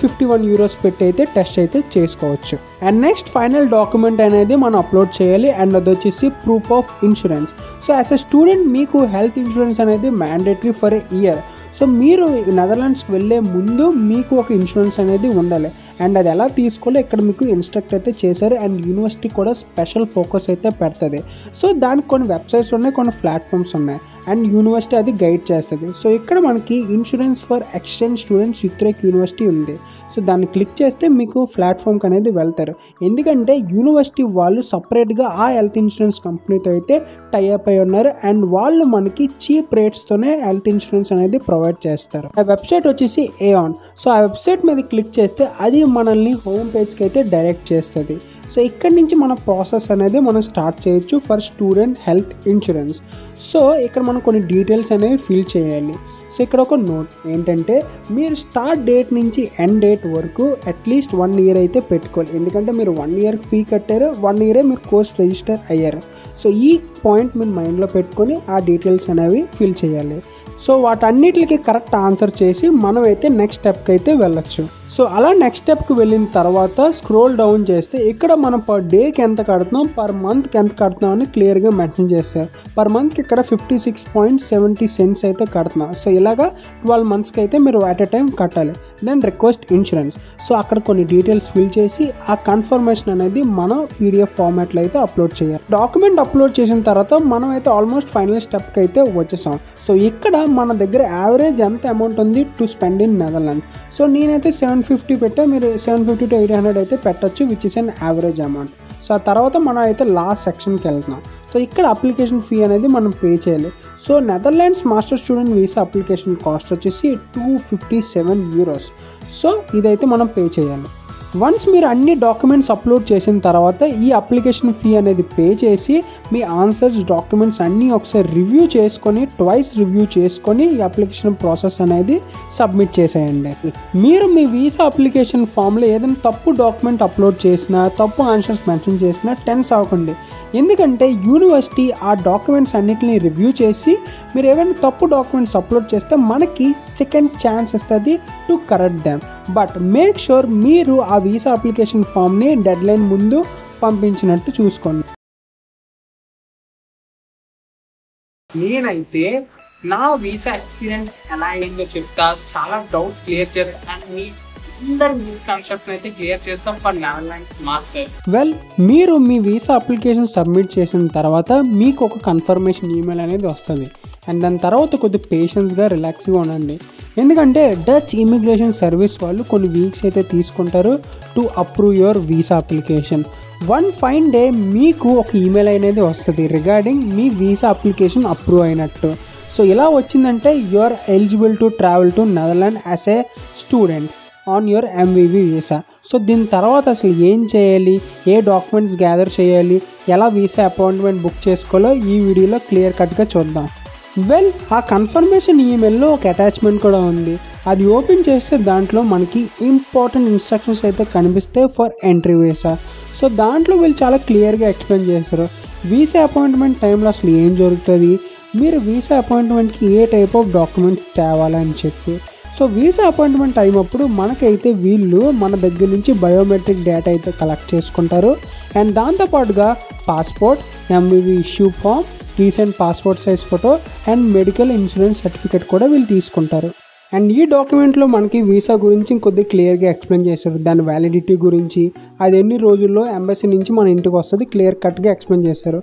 51 euros పెట్టి అయితే టెస్ట్ అయితే చేసుకోవచ్చు. అండ్ నెక్స్ట్ ఫైనల్ డాక్యుమెంట్ అనేది మనం అప్లోడ్ చేయాలి అండ్ అది వచ్చేసి proof of insurance. So as a student మీకు హెల్త్ ఇన్సూరెన్స్ అనేది mandatory for a year. So మీరు నెదర్లాండ్స్కి వెళ్ళే ముందు మీకు ఒక ఇన్సూరెన్స్ అనేది ఉండాలి అండ్ అది ఎలా తీసుకోవాలో ఇక్కడ మీకు ఇన్స్ట్రక్ట్ అయితే చేశారు అండ్ యూనివర్సిటీ కూడా స్పెషల్ ఫోకస్ అయితే పెడుతుంది. సో దానికి కొన్ని వెబ్సైట్స్ ఉన్నాయి, కొన్ని ప్లాట్ఫామ్స్ ఉన్నాయి అండ్ యూనివర్సిటీ అది గైడ్ చేస్తుంది. సో ఇక్కడ మనకి insurance for exchange students Utrecht university ఉంది. సో దాన్ని క్లిక్ చేస్తే మీకు ప్లాట్ఫామ్కి అనేది వెళ్తారు, ఎందుకంటే యూనివర్సిటీ వాళ్ళు సపరేట్గా ఆ హెల్త్ ఇన్సూరెన్స్ కంపెనీతో అయితే టైఅప్ అయి ఉన్నారు అండ్ వాళ్ళు మనకి చీప్ రేట్స్తోనే హెల్త్ ఇన్సూరెన్స్ అనేది ప్రొవైడ్ చేస్తారు. ఆ వెబ్సైట్ వచ్చేసి ఏఆన్. సో ఆ వెబ్సైట్ మీద క్లిక్ చేస్తే అది మనల్ని హోమ్ పేజ్కి అయితే డైరెక్ట్ చేస్తుంది. సో ఇక్కడి నుంచి మన ప్రాసెస్ అనేది మనం స్టార్ట్ చేయొచ్చు for student health insurance. So ఇక్కడ మనం కొన్ని డీటెయిల్స్ అనేవి ఫిల్ చేయాలి. సో ఇక్కడ ఒక నోట్ ఏంటంటే మీరు స్టార్ట్ డేట్ నుంచి ఎండ్ డేట్ వరకు అట్లీస్ట్ 1 year అయితే పెట్టుకోవాలి, ఎందుకంటే మీరు 1 year ఫీ కట్టారు, 1 year మీరు కోర్స్ రిజిస్టర్ అయ్యారు. సో ఈ పాయింట్ మీరు మైండ్లో పెట్టుకొని ఆ డీటెయిల్స్ అనేవి ఫిల్ చేయాలి. సో వాటన్నిటికి కరెక్ట్ ఆన్సర్ చేసి మనం అయితే నెక్స్ట్ స్టెప్కి అయితే వెళ్ళొచ్చు. సో అలా నెక్స్ట్ స్టెప్కి వెళ్ళిన తర్వాత స్క్రోల్ డౌన్ చేస్తే ఇక్కడ మనం పర్ డేకి ఎంత కడుతున్నాం, పర్ మంత్కి ఎంత కడుతున్నాం అని క్లియర్గా మెన్షన్ చేస్తారు. పర్ మంత్కి ఇక్కడ 56.70 cents అయితే కడుతున్నాం. సో ఇలాగా 12 monthsకి అయితే మీరు అట్ ఎ టైం కట్టాలి. Then request insurance. సో అక్కడ కొన్ని డీటెయిల్స్ ఫిల్ చేసి ఆ కన్ఫర్మేషన్ అనేది మనం పీడిఎఫ్ ఫార్మాట్లో అయితే అప్లోడ్ చేయాలి. డాక్యుమెంట్ అప్లోడ్ చేసిన తర్వాత మనం అయితే ఆల్మోస్ట్ ఫైనల్ స్టెప్కి అయితే వచ్చేసాం. సో ఇక్కడ మన దగ్గర యావరేజ్ ఎంత అమౌంట్ ఉంది to spend in Netherland. So నేనైతే 750 పెట్టా, మీరు 750 to 800 అయితే పెట్టచ్చు, which is an average amount. So ఆ తర్వాత మనం అయితే లాస్ట్ సెక్షన్కి వెళ్తున్నాం. సో ఇక్కడ అప్లికేషన్ ఫీ అనేది మనం పే చేయాలి. So Netherlands master student visa application cost వచ్చేసి 257 euros. సో ఇదైతే మనం పే చేయాలి. వన్స్ మీరు అన్ని డాక్యుమెంట్స్ అప్లోడ్ చేసిన తర్వాత ఈ అప్లికేషన్ ఫీ అనేది పే చేసి మీ ఆన్సర్స్ డాక్యుమెంట్స్ అన్నీ ఒకసారి రివ్యూ చేసుకొని ట్వైస్ రివ్యూ చేసుకొని ఈ అప్లికేషన్ ప్రాసెస్ అనేది సబ్మిట్ చేసేయండి. మీరు మీ వీసా అప్లికేషన్ ఫామ్లో ఏదైనా తప్పు డాక్యుమెంట్ అప్లోడ్ చేసినా, తప్పు ఆన్సర్స్ మెన్షన్ చేసినా టెన్స్ అవ్వకండి, ఎందుకంటే యూనివర్సిటీ ఆ డాక్యుమెంట్స్ అన్నిటిని రివ్యూ చేసి మీరు ఏమైనా తప్పు డాక్యుమెంట్స్ అప్లోడ్ చేస్తే మనకి సెకండ్ ఛాన్స్ ఇస్తుంది to correct them. But make sure మీరు ఆ వీసా అప్లికేషన్ ఫామ్ని డెడ్లైన్ ముందు పంపించినట్టు చూసుకోండి. నేనైతే నా వీసా ఎక్స్పీరియన్స్ ఎలా అయిందో చెప్తా, చాలా డౌట్ క్లియర్ చేస్తా అండ్ మీ అందరి కాన్సెప్ట్ అయితే క్లియర్ చేస్తాం ఫర్ నెదర్లాండ్స్ మాస్టర్. వెల్, మీరు మీ వీసా అప్లికేషన్ సబ్మిట్ చేసిన తర్వాత మీకు ఒక కన్ఫర్మేషన్ ఈమెయిల్ అనేది వస్తుంది అండ్ దాని తర్వాత కొద్దిగా పేషెన్స్గా రిలాక్స్గా ఉండండి, ఎందుకంటే డచ్ ఇమిగ్రేషన్ సర్వీస్ వాళ్ళు కొన్ని వీక్స్ అయితే తీసుకుంటారు to approve your visa application. One fine day మీకు ఒక ఈమెయిల్ అనేది వస్తుంది రిగార్డింగ్ మీ వీసా అప్లికేషన్ అప్రూవ్ అయినట్టు. సో ఇలా వచ్చిందంటే you are eligible to travel to Netherland as a student on your MVV visa. So దీని తర్వాత అసలు ఏం చేయాలి, ఏ డాక్యుమెంట్స్ గ్యాదర్ చేయాలి, ఎలా వీసా అపాయింట్మెంట్ బుక్ చేసుకోవాలో ఈ వీడియోలో క్లియర్ కట్గా చూద్దాం. వెల్, ఆ కన్ఫర్మేషన్ ఈమెయిల్లో ఒక అటాచ్మెంట్ కూడా ఉంది. అది ఓపెన్ చేస్తే దాంట్లో మనకి ఇంపార్టెంట్ ఇన్స్ట్రక్షన్స్ అయితే కనిపిస్తాయి ఫర్ ఎంట్రీ వీసా. సో దాంట్లో వీళ్ళు చాలా క్లియర్గా ఎక్స్ప్లెయిన్ చేస్తారు వీసా అపాయింట్మెంట్ టైంలో అసలు ఏం జరుగుతుంది, మీరు వీసా అపాయింట్మెంట్కి ఏ టైప్ ఆఫ్ డాక్యుమెంట్స్ తేవాలని చెప్పి. సో వీసా అపాయింట్మెంట్ టైం అప్పుడు మనకైతే వీళ్ళు మన దగ్గర నుంచి బయోమెట్రిక్ డేటా అయితే కలెక్ట్ చేసుకుంటారు అండ్ దాంతోపాటుగా passport, MVV issue form, recent passport size photo and medical insurance certificate కూడా వీళ్ళు తీసుకుంటారు. అండ్ ఈ డాక్యుమెంట్లో మనకి వీసా గురించి ఇంకొద్ది క్లియర్గా ఎక్స్ప్లెయిన్ చేశారు. దాని వ్యాలిడిటీ గురించి, అది ఎన్ని రోజుల్లో ఎంబసీ నుంచి మన ఇంటికి వస్తుంది క్లియర్ కట్గా ఎక్స్ప్లెయిన్ చేశారు.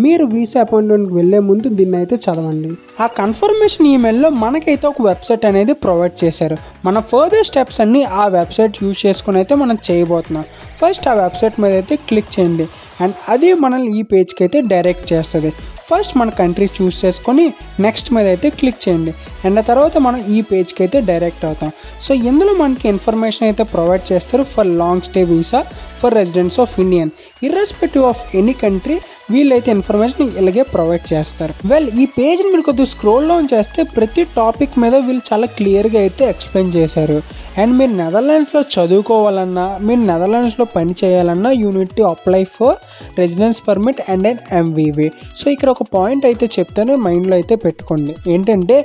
మీరు వీసా అపాయింట్మెంట్కి వెళ్ళే ముందు దీన్ని అయితే చదవండి. ఆ కన్ఫర్మేషన్ ఈమెయిల్లో మనకైతే ఒక వెబ్సైట్ అనేది ప్రొవైడ్ చేశారు. మన ఫర్దర్ స్టెప్స్ అన్నీ ఆ వెబ్సైట్ యూజ్ చేసుకుని అయితే మనం చేయబోతున్నాం. ఫస్ట్ ఆ వెబ్సైట్ మీద అయితే క్లిక్ చేయండి అండ్ అది మనల్ని ఈ పేజ్కి అయితే డైరెక్ట్ చేస్తుంది. ఫస్ట్ మన కంట్రీ చూస్ చేసుకొని నెక్స్ట్ మీద అయితే క్లిక్ చేయండి అండ్ ఆ తర్వాత మనం ఈ పేజ్కి అయితే డైరెక్ట్ అవుతాం. సో ఇందులో మనకి ఇన్ఫర్మేషన్ అయితే ప్రొవైడ్ చేస్తారు for long stay visa for residents of Indian irrespective of any country. వీళ్ళైతే ఇన్ఫర్మేషన్ ఇలాగే ప్రొవైడ్ చేస్తారు. వెల్ ఈ పేజ్ని మీరు కొద్దిగా స్క్రోల్ డౌన్ చేస్తే ప్రతి టాపిక్ మీద వీళ్ళు చాలా క్లియర్గా అయితే ఎక్స్ప్లెయిన్ చేశారు. అండ్ మీరు నెదర్లాండ్స్లో చదువుకోవాలన్నా, మీరు నెదర్లాండ్స్లో పని చేయాలన్నా you need to apply for residence permit and and MVV. So ఇక్కడ ఒక పాయింట్ అయితే చెప్తాను, మైండ్లో అయితే పెట్టుకోండి. ఏంటంటే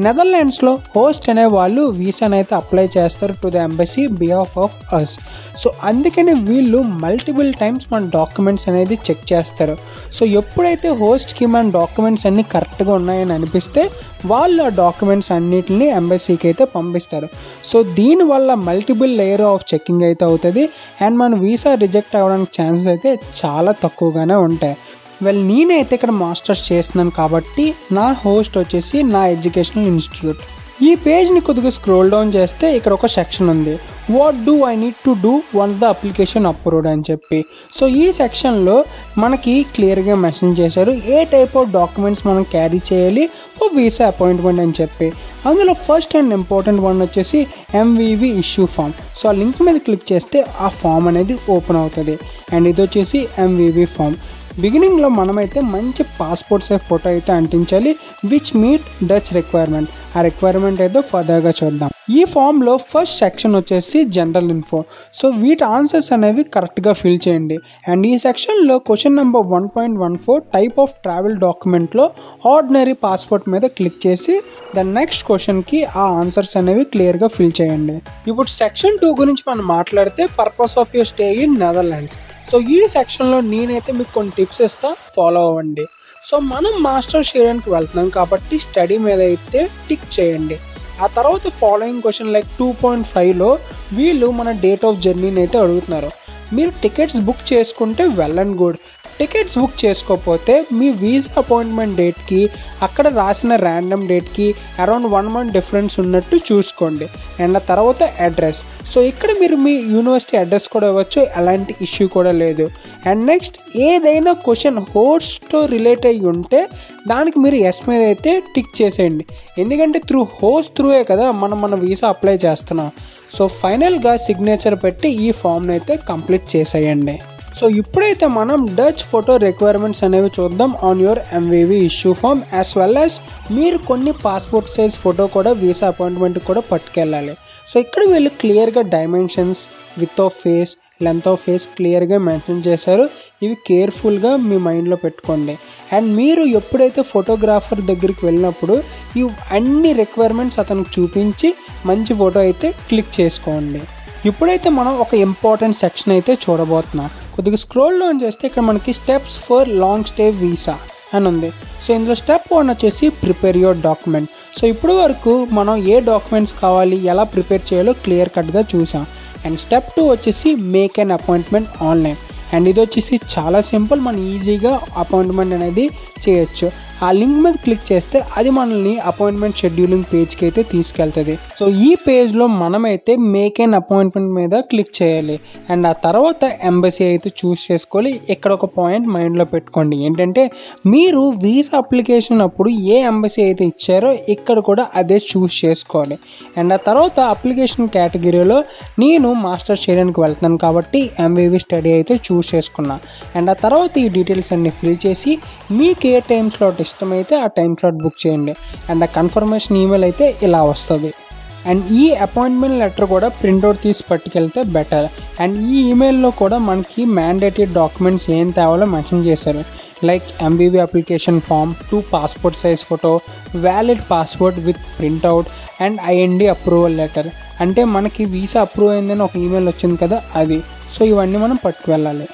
నెదర్లాండ్స్లో హోస్ట్ అనే వాళ్ళు వీసాని అయితే అప్లై చేస్తారు to the embassy behalf of us. So అందుకని వీళ్ళు మల్టిపుల్ టైమ్స్ మన డాక్యుమెంట్స్ అనేది చెక్ చేస్తారు. సో ఎప్పుడైతే హోస్ట్కి మన డాక్యుమెంట్స్ అన్నీ కరెక్ట్గా ఉన్నాయని అనిపిస్తే వాళ్ళు ఆ డాక్యుమెంట్స్ అన్నిటిని ఎంబసీకి అయితే పంపిస్తారు. సో దీనివల్ల మల్టిపుల్ లేయర్ ఆఫ్ చెకింగ్ అయితే అవుతుంది అండ్ మన వీసా రిజెక్ట్ అవ్వడానికి ఛాన్సెస్ అయితే చాలా తక్కువగానే ఉంటాయి. వెల్ నేనైతే ఇక్కడ మాస్టర్స్ చేస్తున్నాను కాబట్టి నా హోస్ట్ వచ్చేసి నా ఎడ్యుకేషనల్ ఇన్స్టిట్యూట్. ఈ పేజ్ని కొద్దిగా స్క్రోల్ డౌన్ చేస్తే ఇక్కడ ఒక సెక్షన్ ఉంది, what do I need to do once the application approved అని చెప్పి. సో ఈ సెక్షన్లో మనకి క్లియర్గా మెన్షన్ చేశారు ఏ టైప్ ఆఫ్ డాక్యుమెంట్స్ మనం క్యారీ చేయాలి ఫర్ వీసా అపాయింట్మెంట్ అని చెప్పి. అందులో ఫస్ట్ అండ్ ఇంపార్టెంట్ వన్ వచ్చేసి ఎంవీవీ ఇష్యూ ఫామ్. సో ఆ లింక్ మీద క్లిక్ చేస్తే ఆ ఫామ్ అనేది ఓపెన్ అవుతుంది అండ్ ఇది వచ్చేసి ఎంవీవీ ఫామ్. బిగినింగ్లో మనమైతే మంచి పాస్పోర్ట్ సైజ్ ఫోటో అయితే అంటించాలి విచ్ మీట్ డచ్ రిక్వైర్మెంట్. ఆ రిక్వైర్మెంట్ అయితే ఫర్దర్గా చూద్దాం. ఈ ఫామ్లో ఫస్ట్ సెక్షన్ వచ్చేసి జనరల్ ఇన్ఫో. సో వీటి ఆన్సర్స్ అనేవి కరెక్ట్గా ఫిల్ చేయండి అండ్ ఈ సెక్షన్లో question number 1.14 type of travel డాక్యుమెంట్లో ఆర్డినరీ పాస్పోర్ట్ మీద క్లిక్ చేసి దాని నెక్స్ట్ క్వశ్చన్కి ఆ ఆన్సర్స్ అనేవి క్లియర్గా ఫిల్ చేయండి. ఇప్పుడు సెక్షన్ 2 గురించి మనం మాట్లాడితే purpose of your stay in Netherlands. So ఈ సెక్షన్లో నేనైతే మీకు కొన్ని టిప్స్ ఇస్తా, ఫాలో అవ్వండి. సో మనం మాస్టర్స్ చేయడానికి వెళ్తున్నాం కాబట్టి స్టడీ మీద అయితే టిక్ చేయండి. ఆ తర్వాత ఫాలోయింగ్ క్వశ్చన్ లైక్ 2.5లో వీళ్ళు మన డేట్ ఆఫ్ జర్నీని అయితే అడుగుతున్నారు. మీరు టికెట్స్ బుక్ చేసుకుంటే well and good. Tickets book చేసుకోకపోతే మీ వీసా అపాయింట్మెంట్ డేట్కి అక్కడ రాసిన ర్యాండమ్ డేట్కి అరౌండ్ 1 month డిఫరెన్స్ ఉన్నట్టు చూసుకోండి అండ్ ఆ తర్వాత అడ్రస్. సో ఇక్కడ మీరు మీ యూనివర్సిటీ అడ్రస్ కూడా ఇవ్వచ్చు, ఎలాంటి ఇష్యూ కూడా లేదు. అండ్ నెక్స్ట్ ఏదైనా క్వశ్చన్ హోస్ట్తో రిలేట్ అయ్యి ఉంటే దానికి మీరు ఎస్ మీద అయితే టిక్ చేసేయండి. ఎందుకంటే హోస్ట్ త్రూయే కదా మన వీసా అప్లై చేస్తున్నాం. సో ఫైనల్గా సిగ్నేచర్ పెట్టి ఈ ఫామ్ని అయితే కంప్లీట్ చేసేయండి. సో ఇప్పుడైతే మనం డచ్ ఫోటో రిక్వైర్మెంట్స్ అనేవి చూద్దాం on your MVV issue form as well as మీరు కొన్ని పాస్పోర్ట్ సైజ్ ఫోటో కూడా వీసా అపాయింట్మెంట్కి కూడా పట్టుకెళ్ళాలి. సో ఇక్కడ వీళ్ళు క్లియర్గా dimensions, width of face, length of face క్లియర్గా మెన్షన్ చేశారు. ఇవి కేర్ఫుల్గా మీ మైండ్లో పెట్టుకోండి. అండ్ మీరు ఎప్పుడైతే ఫోటోగ్రాఫర్ దగ్గరికి వెళ్ళినప్పుడు ఈ అన్ని రిక్వైర్మెంట్స్ అతనికి చూపించి మంచి ఫోటో అయితే క్లిక్ చేసుకోండి. ఇప్పుడైతే మనం ఒక ఇంపార్టెంట్ సెక్షన్ అయితే చూడబోతున్నాం. కొద్దిగా స్క్రోల్ డౌన్ చేస్తే ఇక్కడ మనకి steps for long stay visa అని ఉంది. సో ఇందులో స్టెప్ 1 వచ్చేసి ప్రిపేర్ యువర్ డాక్యుమెంట్. సో ఇప్పుడు వరకు మనం ఏ డాక్యుమెంట్స్ కావాలి, ఎలా ప్రిపేర్ చేయాలో క్లియర్ కట్గా చూసాం. అండ్ స్టెప్ 2 వచ్చేసి make an appointment online. And ఇది వచ్చేసి చాలా సింపుల్, మనం ఈజీగా అపాయింట్మెంట్ అనేది చేయొచ్చు. ఆ లింక్ మీద క్లిక్ చేస్తే అది మనల్ని అపాయింట్మెంట్ షెడ్యూలింగ్ పేజ్కి అయితే తీసుకెళ్తుంది. సో ఈ పేజ్లో మనమైతే మేక్ ఎన్ అపాయింట్మెంట్ మీద క్లిక్ చేయాలి అండ్ ఆ తర్వాత ఎంబసీ అయితే చూస్ చేసుకోవాలి. ఇక్కడ ఒక పాయింట్ మైండ్లో పెట్టుకోండి, ఏంటంటే మీరు వీసా అప్లికేషన్ అప్పుడు ఏ ఎంబసీ అయితే ఇచ్చారో ఇక్కడ కూడా అదే చూస్ చేసుకోవాలి. అండ్ ఆ తర్వాత అప్లికేషన్ కేటగిరీలో నేను మాస్టర్స్ చేయడానికి వెళ్తున్నాను కాబట్టి ఎంవీవీ స్టడీ అయితే చూస్ చేసుకున్నా. అండ్ ఆ తర్వాత ఈ డీటెయిల్స్ అన్ని ఫిల్ చేసి మీకు ఏ టైం స్లాట్ ఇష్టమైతే ఆ టైం స్లాట్ బుక్ చేయండి అండ్ ఆ కన్ఫర్మేషన్ ఈమెయిల్ అయితే ఇలా వస్తుంది. అండ్ ఈ అపాయింట్మెంట్ లెటర్ కూడా ప్రింట్అవుట్ తీసి పట్టుకెళ్తే బెటర్. అండ్ ఈ ఈమెయిల్లో కూడా మనకి మ్యాండేటరీ డాక్యుమెంట్స్ ఏం తేవాలో మెన్షన్ చేశారు. Like MVV application form, 2 passport size photo, valid passport with printout and IND approval letter. అంటే మనకి వీసా అప్రూవ్ అయిందని ఒక ఈమెయిల్ వచ్చింది కదా అది. సో ఇవన్నీ మనం పట్టుకు వెళ్ళాలి.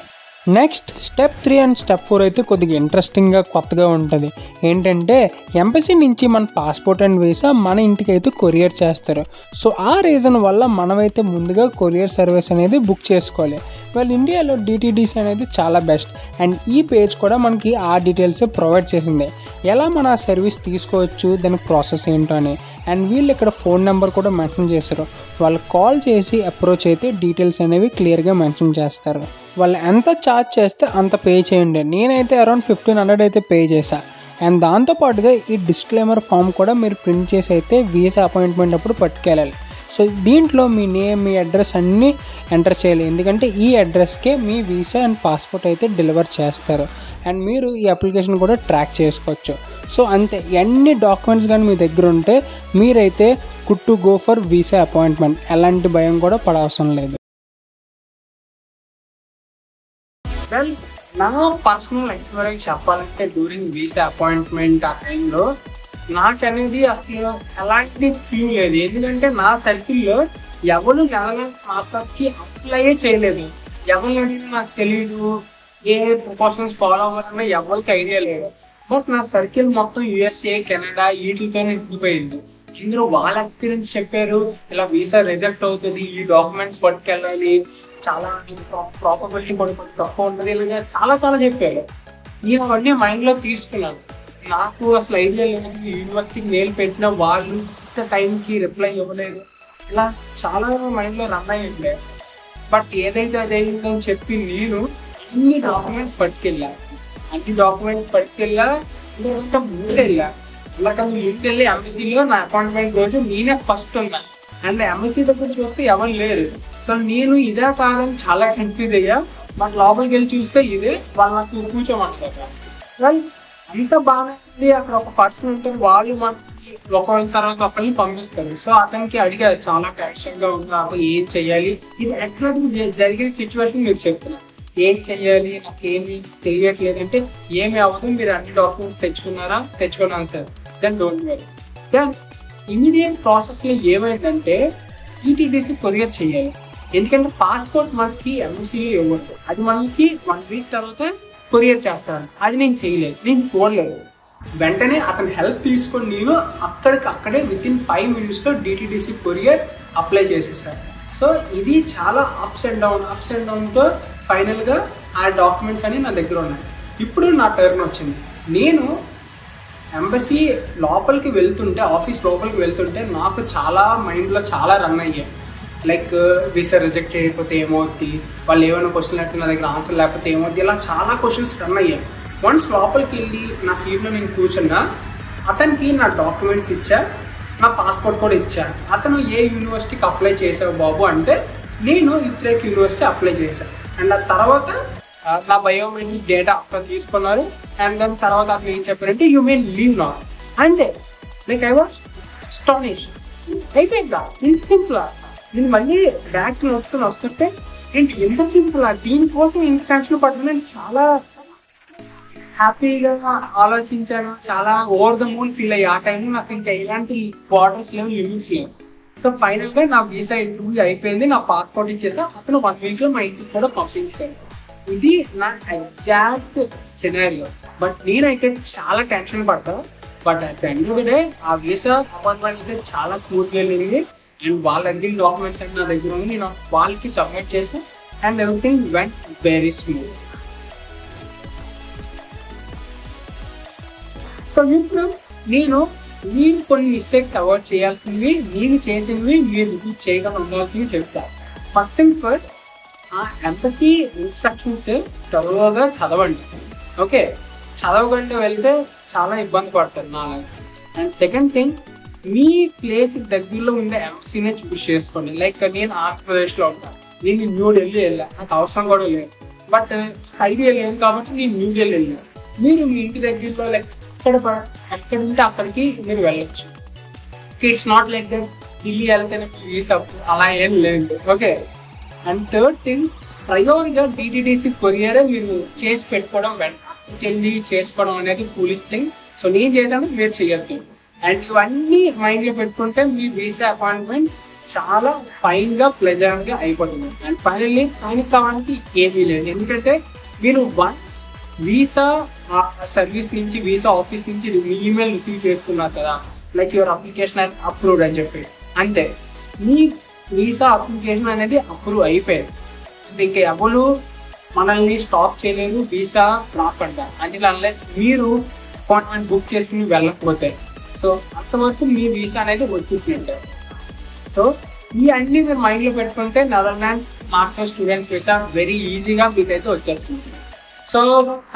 నెక్స్ట్ స్టెప్ 3 అండ్ స్టెప్ 4 అయితే కొద్దిగా ఇంట్రెస్టింగ్గా కొత్తగా ఉంటుంది. ఏంటంటే ఎంబసీ నుంచి మన పాస్పోర్ట్ అండ్ వీసా మన ఇంటికి అయితే కొరియర్ చేస్తారు. సో ఆ రీజన్ వల్ల మనమైతే ముందుగా కొరియర్ సర్వీస్ అనేది బుక్ చేసుకోవాలి. వాళ్ళు ఇండియాలో DTDC అనేది చాలా బెస్ట్ అండ్ ఈ పేజ్ కూడా మనకి ఆ డీటెయిల్స్ ప్రొవైడ్ చేసింది. ఎలా మన సర్వీస్ తీసుకోవచ్చు, దానికి ప్రాసెస్ ఏంటో అని. అండ్ వీళ్ళు ఇక్కడ ఫోన్ నెంబర్ కూడా మెన్షన్ చేశారు. వాళ్ళు కాల్ చేసి అప్రోచ్ అయితే డీటెయిల్స్ అనేవి క్లియర్గా మెన్షన్ చేస్తారు. వాళ్ళు ఎంత ఛార్జ్ చేస్తే అంత పే చేయండి. నేనైతే అరౌండ్ 1500 అయితే పే చేశాను. అండ్ దాంతోపాటుగా ఈ డిస్క్లైమర్ ఫామ్ కూడా మీరు ప్రింట్ చేసి అయితే వీసా అపాయింట్మెంట్ అప్పుడు పట్టుకెళ్ళాలి. సో దీంట్లో మీ నేమ్, మీ అడ్రస్ అన్నీ ఎంటర్ చేయాలి. ఎందుకంటే ఈ అడ్రస్కే మీ వీసా అండ్ పాస్పోర్ట్ అయితే డెలివర్ చేస్తారు. అండ్ మీరు ఈ అప్లికేషన్ కూడా ట్రాక్ చేసుకోవచ్చు. సో అంతే, ఎన్ని డాక్యుమెంట్స్ కానీ మీ దగ్గర ఉంటే మీరైతే good to go for visa appointment. ఎలాంటి భయం కూడా పడవసరం లేదు. వెల్, నా పర్సనల్ ఎక్స్పీరియన్స్ చెప్పాలంటే డ్యూరింగ్ వీసా అపాయింట్మెంట్ ఆ టైంలో నాకనేది అసలు ఎలాంటి ఫీల్ లేదు. ఎందుకంటే నా సర్కిల్లో ఎవరు నెదర్లాండ్స్ మాస్టర్స్కి అప్లై చేయలేదు. ఎవరు అనేది నాకు తెలియదు, ఏ ప్రికాషన్స్ ఫాలో అవ్వాలన్నా ఎవరికి ఐడియా లేదు. బట్ నా సర్కిల్ మొత్తం USA, కెనడా వీటితోనే నిండిపోయింది. ఇందులో వాళ్ళ ఎక్స్పీరియన్స్ చెప్పారు, ఇలా వీసా రిజెక్ట్ అవుతుంది, ఈ డాక్యుమెంట్స్ పట్టుకెళ్ళాలి, చాలా ప్రాపబిలిటీ కూడా తక్కువ ఉంటుంది, ఇలా చాలా చెప్పారు. నేను అవన్నీ మైండ్లో తీసుకున్నాను. నాకు అసలు ఐడియా లేదు. యూనివర్సిటీకి మెయిల్ పెట్టిన వాళ్ళు టైంకి రిప్లై ఇవ్వలేదు. ఇలా చాలా మైండ్లో రన్ అయ్యింది. బట్ ఏదైతే అదైందని చెప్పి నేను అన్ని డాక్యుమెంట్స్ పట్టుకెళ్ళా. ముందెళ్ళా. ఇలాగ ముందెళ్ళి ఎంబసీలో నా అపాయింట్మెంట్ రోజు నేనే ఫస్ట్ ఉన్నా. అండ్ ఎంబసీ దగ్గర చూస్తే ఎవరు లేరు. సో నేను ఇదే కాదని చాలా కన్ఫ్యూజ్ అయ్యా. బట్ లోపలికి వెళ్ళి చూస్తే ఇదే వాళ్ళు నాకు కూర్చోమంటారు. అంత బాగుంది. అక్కడ ఒక పర్సన్ ఉంటుంది, వాళ్ళు మనకి ఒకరి తర్వాత ఒకరిని పంపిస్తారు. సో అతనికి అడిగారు, చాలా టెన్షన్ గా ఉన్నారు, ఏం చెయ్యాలి, ఇది ఎట్లా జరిగిన సిచ్యువేషన్ మీరు చెప్తున్నారు, ఏం చెయ్యాలి, నాకు ఏమి తెలియట్లేదు అంటే ఏమి అవ్వదు, మీరు అన్ని డాక్యుమెంట్స్ తెచ్చుకున్నాను sir, then don't worry. Then immediate process లో ఏమైందంటే DTDC కొరియర్ చేయాలి. ఎందుకంటే పాస్పోర్ట్ మనకి ఎంబసీలో ఇవ్వదు, అది మనకి 1 వీక్ తర్వాత కొరియర్ చేస్తాను. అది నేను చేయలేదు, నేను చూడలేదు. వెంటనే అతని హెల్ప్ తీసుకొని నేను అక్కడే వితిన్ 5 minutesలో DTDC కొరియర్ అప్లై చేసేసాను. సో ఇది చాలా అప్స్ అండ్ డౌన్తో ఫైనల్గా ఆ డాక్యుమెంట్స్ అన్ని నా దగ్గర ఉన్నాయి. ఇప్పుడు నా టర్న్ వచ్చింది. నేను ఎంబసీ లోపలికి వెళ్తుంటే, ఆఫీస్ లోపలికి వెళ్తుంటే నాకు చాలా మైండ్లో చాలా రన్ అయ్యాయి. లైక్ వీసా రిజెక్ట్ చేయకపోతే ఏమవుద్ది, వాళ్ళు ఏమైనా క్వశ్చన్ లేకపోతే నా దగ్గర ఆన్సర్ లేకపోతే ఏమవుద్ది, ఇలా చాలా క్వశ్చన్స్ రన్ అయ్యాయి. వన్స్ లోపలికి వెళ్ళి నా సీట్లో నేను కూర్చున్నా, అతనికి నా డాక్యుమెంట్స్ ఇచ్చా, నా పాస్పోర్ట్ కూడా ఇచ్చా. అతను ఏ యూనివర్సిటీకి అప్లై చేసావు బాబు అంటే నేను ఇత్రేక్ యూనివర్సిటీ అప్లై చేశాను. అండ్ ఆ తర్వాత నా బయోమెట్రిక్ డేటా అక్కడ తీసుకున్నారు. అండ్ దాని తర్వాత అతను ఏం చెప్పారంటే యూ మే లీవ్ నా. అంటే లైక్ ఐ వాజ్ అస్టానిష్. అయిపోయిందా, ఇంత సింపుల్. నేను మళ్ళీ బ్యాక్ వస్తుంటే ఏంటి ఎంత సింపుల్, దీనికోసం ఇంత టెన్షన్ పడుతుందని చాలా హ్యాపీగా ఆలోచించాను. చాలా ఓవర్ ద మూన్ ఫీల్ అయ్యి. ఆ టైంలో నాకు ఇంకా ఇలాంటి బార్డర్స్ లేవు, లిమిట్స్ లేవు. సో ఫైనల్ గా నా వీసా ఇంటర్వ్యూ అయిపోయింది, నా పాస్పోర్ట్ ఇచ్చేసా. అతను 1 week లో మా ఇంటికి కూడా పంపించాను. ఇది నా ఎగ్జాక్ట్ సినారియో. బట్ నేనైతే చాలా టెన్షన్ పడతా. But at the end of the day ఆ వీసా అపాయింట్మెంట్ అయితే చాలా స్మూత్గా వెళ్ళింది. అండ్ వాళ్ళ అన్ని డాక్యుమెంట్స్ అన్ని నా దగ్గర ఉంది, నేను వాళ్ళకి సబ్మిట్ చేసి and everything went very smooth. So ఇప్పుడు మీరు కొన్ని మిస్టేక్స్ అవాయిడ్ చేయాల్సింది, నేను చేసినవి మీరు రిపీట్ చేయకుండా ఉండాల్సింది చెప్తాను. ఫస్ట్ థింగ్ ఫస్ట్, ఆ ఎంబసీ ఇన్స్ట్రక్షన్స్ త్వరగా చదవండి. ఓకే, చదవకుండా వెళ్తే చాలా ఇబ్బంది పడతారు నా. And second thing, me place దగ్గరలో ఉండే ఎంబసీనే చూస్ చేసుకోండి. లైక్ నేను ఆంధ్రప్రదేశ్లో ఉంటాను, నేను న్యూఢిల్లీ వెళ్ళాను, నాకు అవసరం కూడా లేదు. బట్ ఐడియా లేదు కాబట్టి నేను న్యూఢిల్లీ వెళ్ళాను. మీరు మీ ఇంటి దగ్గరలో లైక్ ఎక్కడ ఉంటే అక్కడికి మీరు వెళ్ళచ్చు. It's not like that Delhi వెళ్తేనే తప్పు, అలా ఏం లేదు. ఓకే. అండ్ థర్డ్ థింగ్, ప్రయోరిగా DTDC కొరియరే మీరు చేసి పెట్టుకోవడం, వెంటనే చేసుకోవడం అనేది ఫూలిష్ థింగ్. సో నేను చేశాను, మీరు చేయొద్దు. అండ్ ఇవన్నీ మైండ్లో పెట్టుకుంటే మీ వీసా అపాయింట్మెంట్ చాలా ఫైన్ గా ప్లెజెంట్ గా అయిపోతుంది. అండ్ ఫైనల్లీ పానిక్ కావడానికి ఏమీ లేదు, ఎందుకంటే మీరు వీసా సర్వీస్ నుంచి వీసా ఆఫీస్ నుంచి మీ ఈమెయిల్ రిసీవ్ చేసుకున్నారు కదా, like your application and approved అని చెప్పి, అంటే మీ వీసా అప్లికేషన్ అనేది అప్రూవ్ అయిపోయింది. ఇంకా ఎవరు మనల్ని స్టాప్ చేయలేరు వీసా రాకుండా, అంటే అన్లెస్ మీరు అపాయింట్మెంట్ బుక్ చేసుకుని వెళ్ళకపోతే. సో అంతవరకు మీ వీసా అనేది వచ్చేసినట్టే. సో ఈ అన్ని మీరు మైండ్లో పెట్టుకుంటే Netherlands masters students visa very ఈజీగా మీకైతే వచ్చేస్తుంది. సో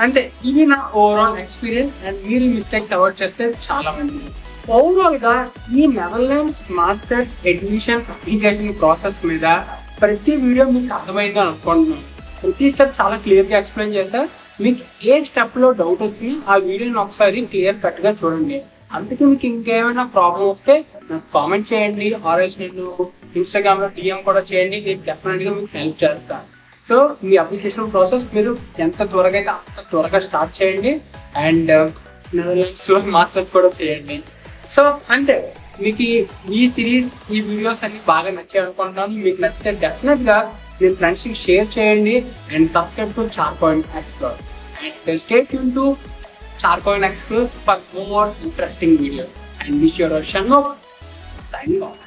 అంటే ఇది నా ఓవరాల్ ఎక్స్పీరియన్స్, అండ్ మీరు మిస్టేక్స్ అవాయిడ్ చేస్తే చాలా మంచిది. ఓవరాల్గా ఈ Netherlands masters admission application process మీద ప్రతి వీడియో మీకు అర్థమైంది అనుకుంటున్నాను. ప్రతి స్టెప్ చాలా క్లియర్గా ఎక్స్ప్లెయిన్ చేస్తా. మీకు ఏ స్టెప్లో డౌట్ వచ్చింది ఆ వీడియోని ఒకసారి క్లియర్ కట్గా చూడండి. అందుకే మీకు ఇంకేమైనా ప్రాబ్లం వస్తే నాకు కామెంట్ చేయండి, ఆర్ఎస్ నేను ఇన్స్టాగ్రామ్లో DM కూడా చేయండి, నేను డెఫినెట్గా మీకు హెల్ప్ చేస్తాను. సో మీ అప్లికేషన్ ప్రాసెస్ మీరు ఎంత త్వరగా అయితే అంత త్వరగా స్టార్ట్ చేయండి, అండ్ నెదర్లాండ్స్లో మాస్టర్స్ కూడా చేయండి. సో అంటే మీకు ఈ సిరీస్ ఈ వీడియోస్ అన్ని బాగా నచ్చాయి అనుకుంటున్నాను. మీకు నచ్చితే డెఫినెట్గా మీ ఫ్రెండ్స్కి షేర్ చేయండి, and subscribe to Charcoin explore, and stay tune to Charcoin Explore for more interesting videos. And wish you a Shango signing off.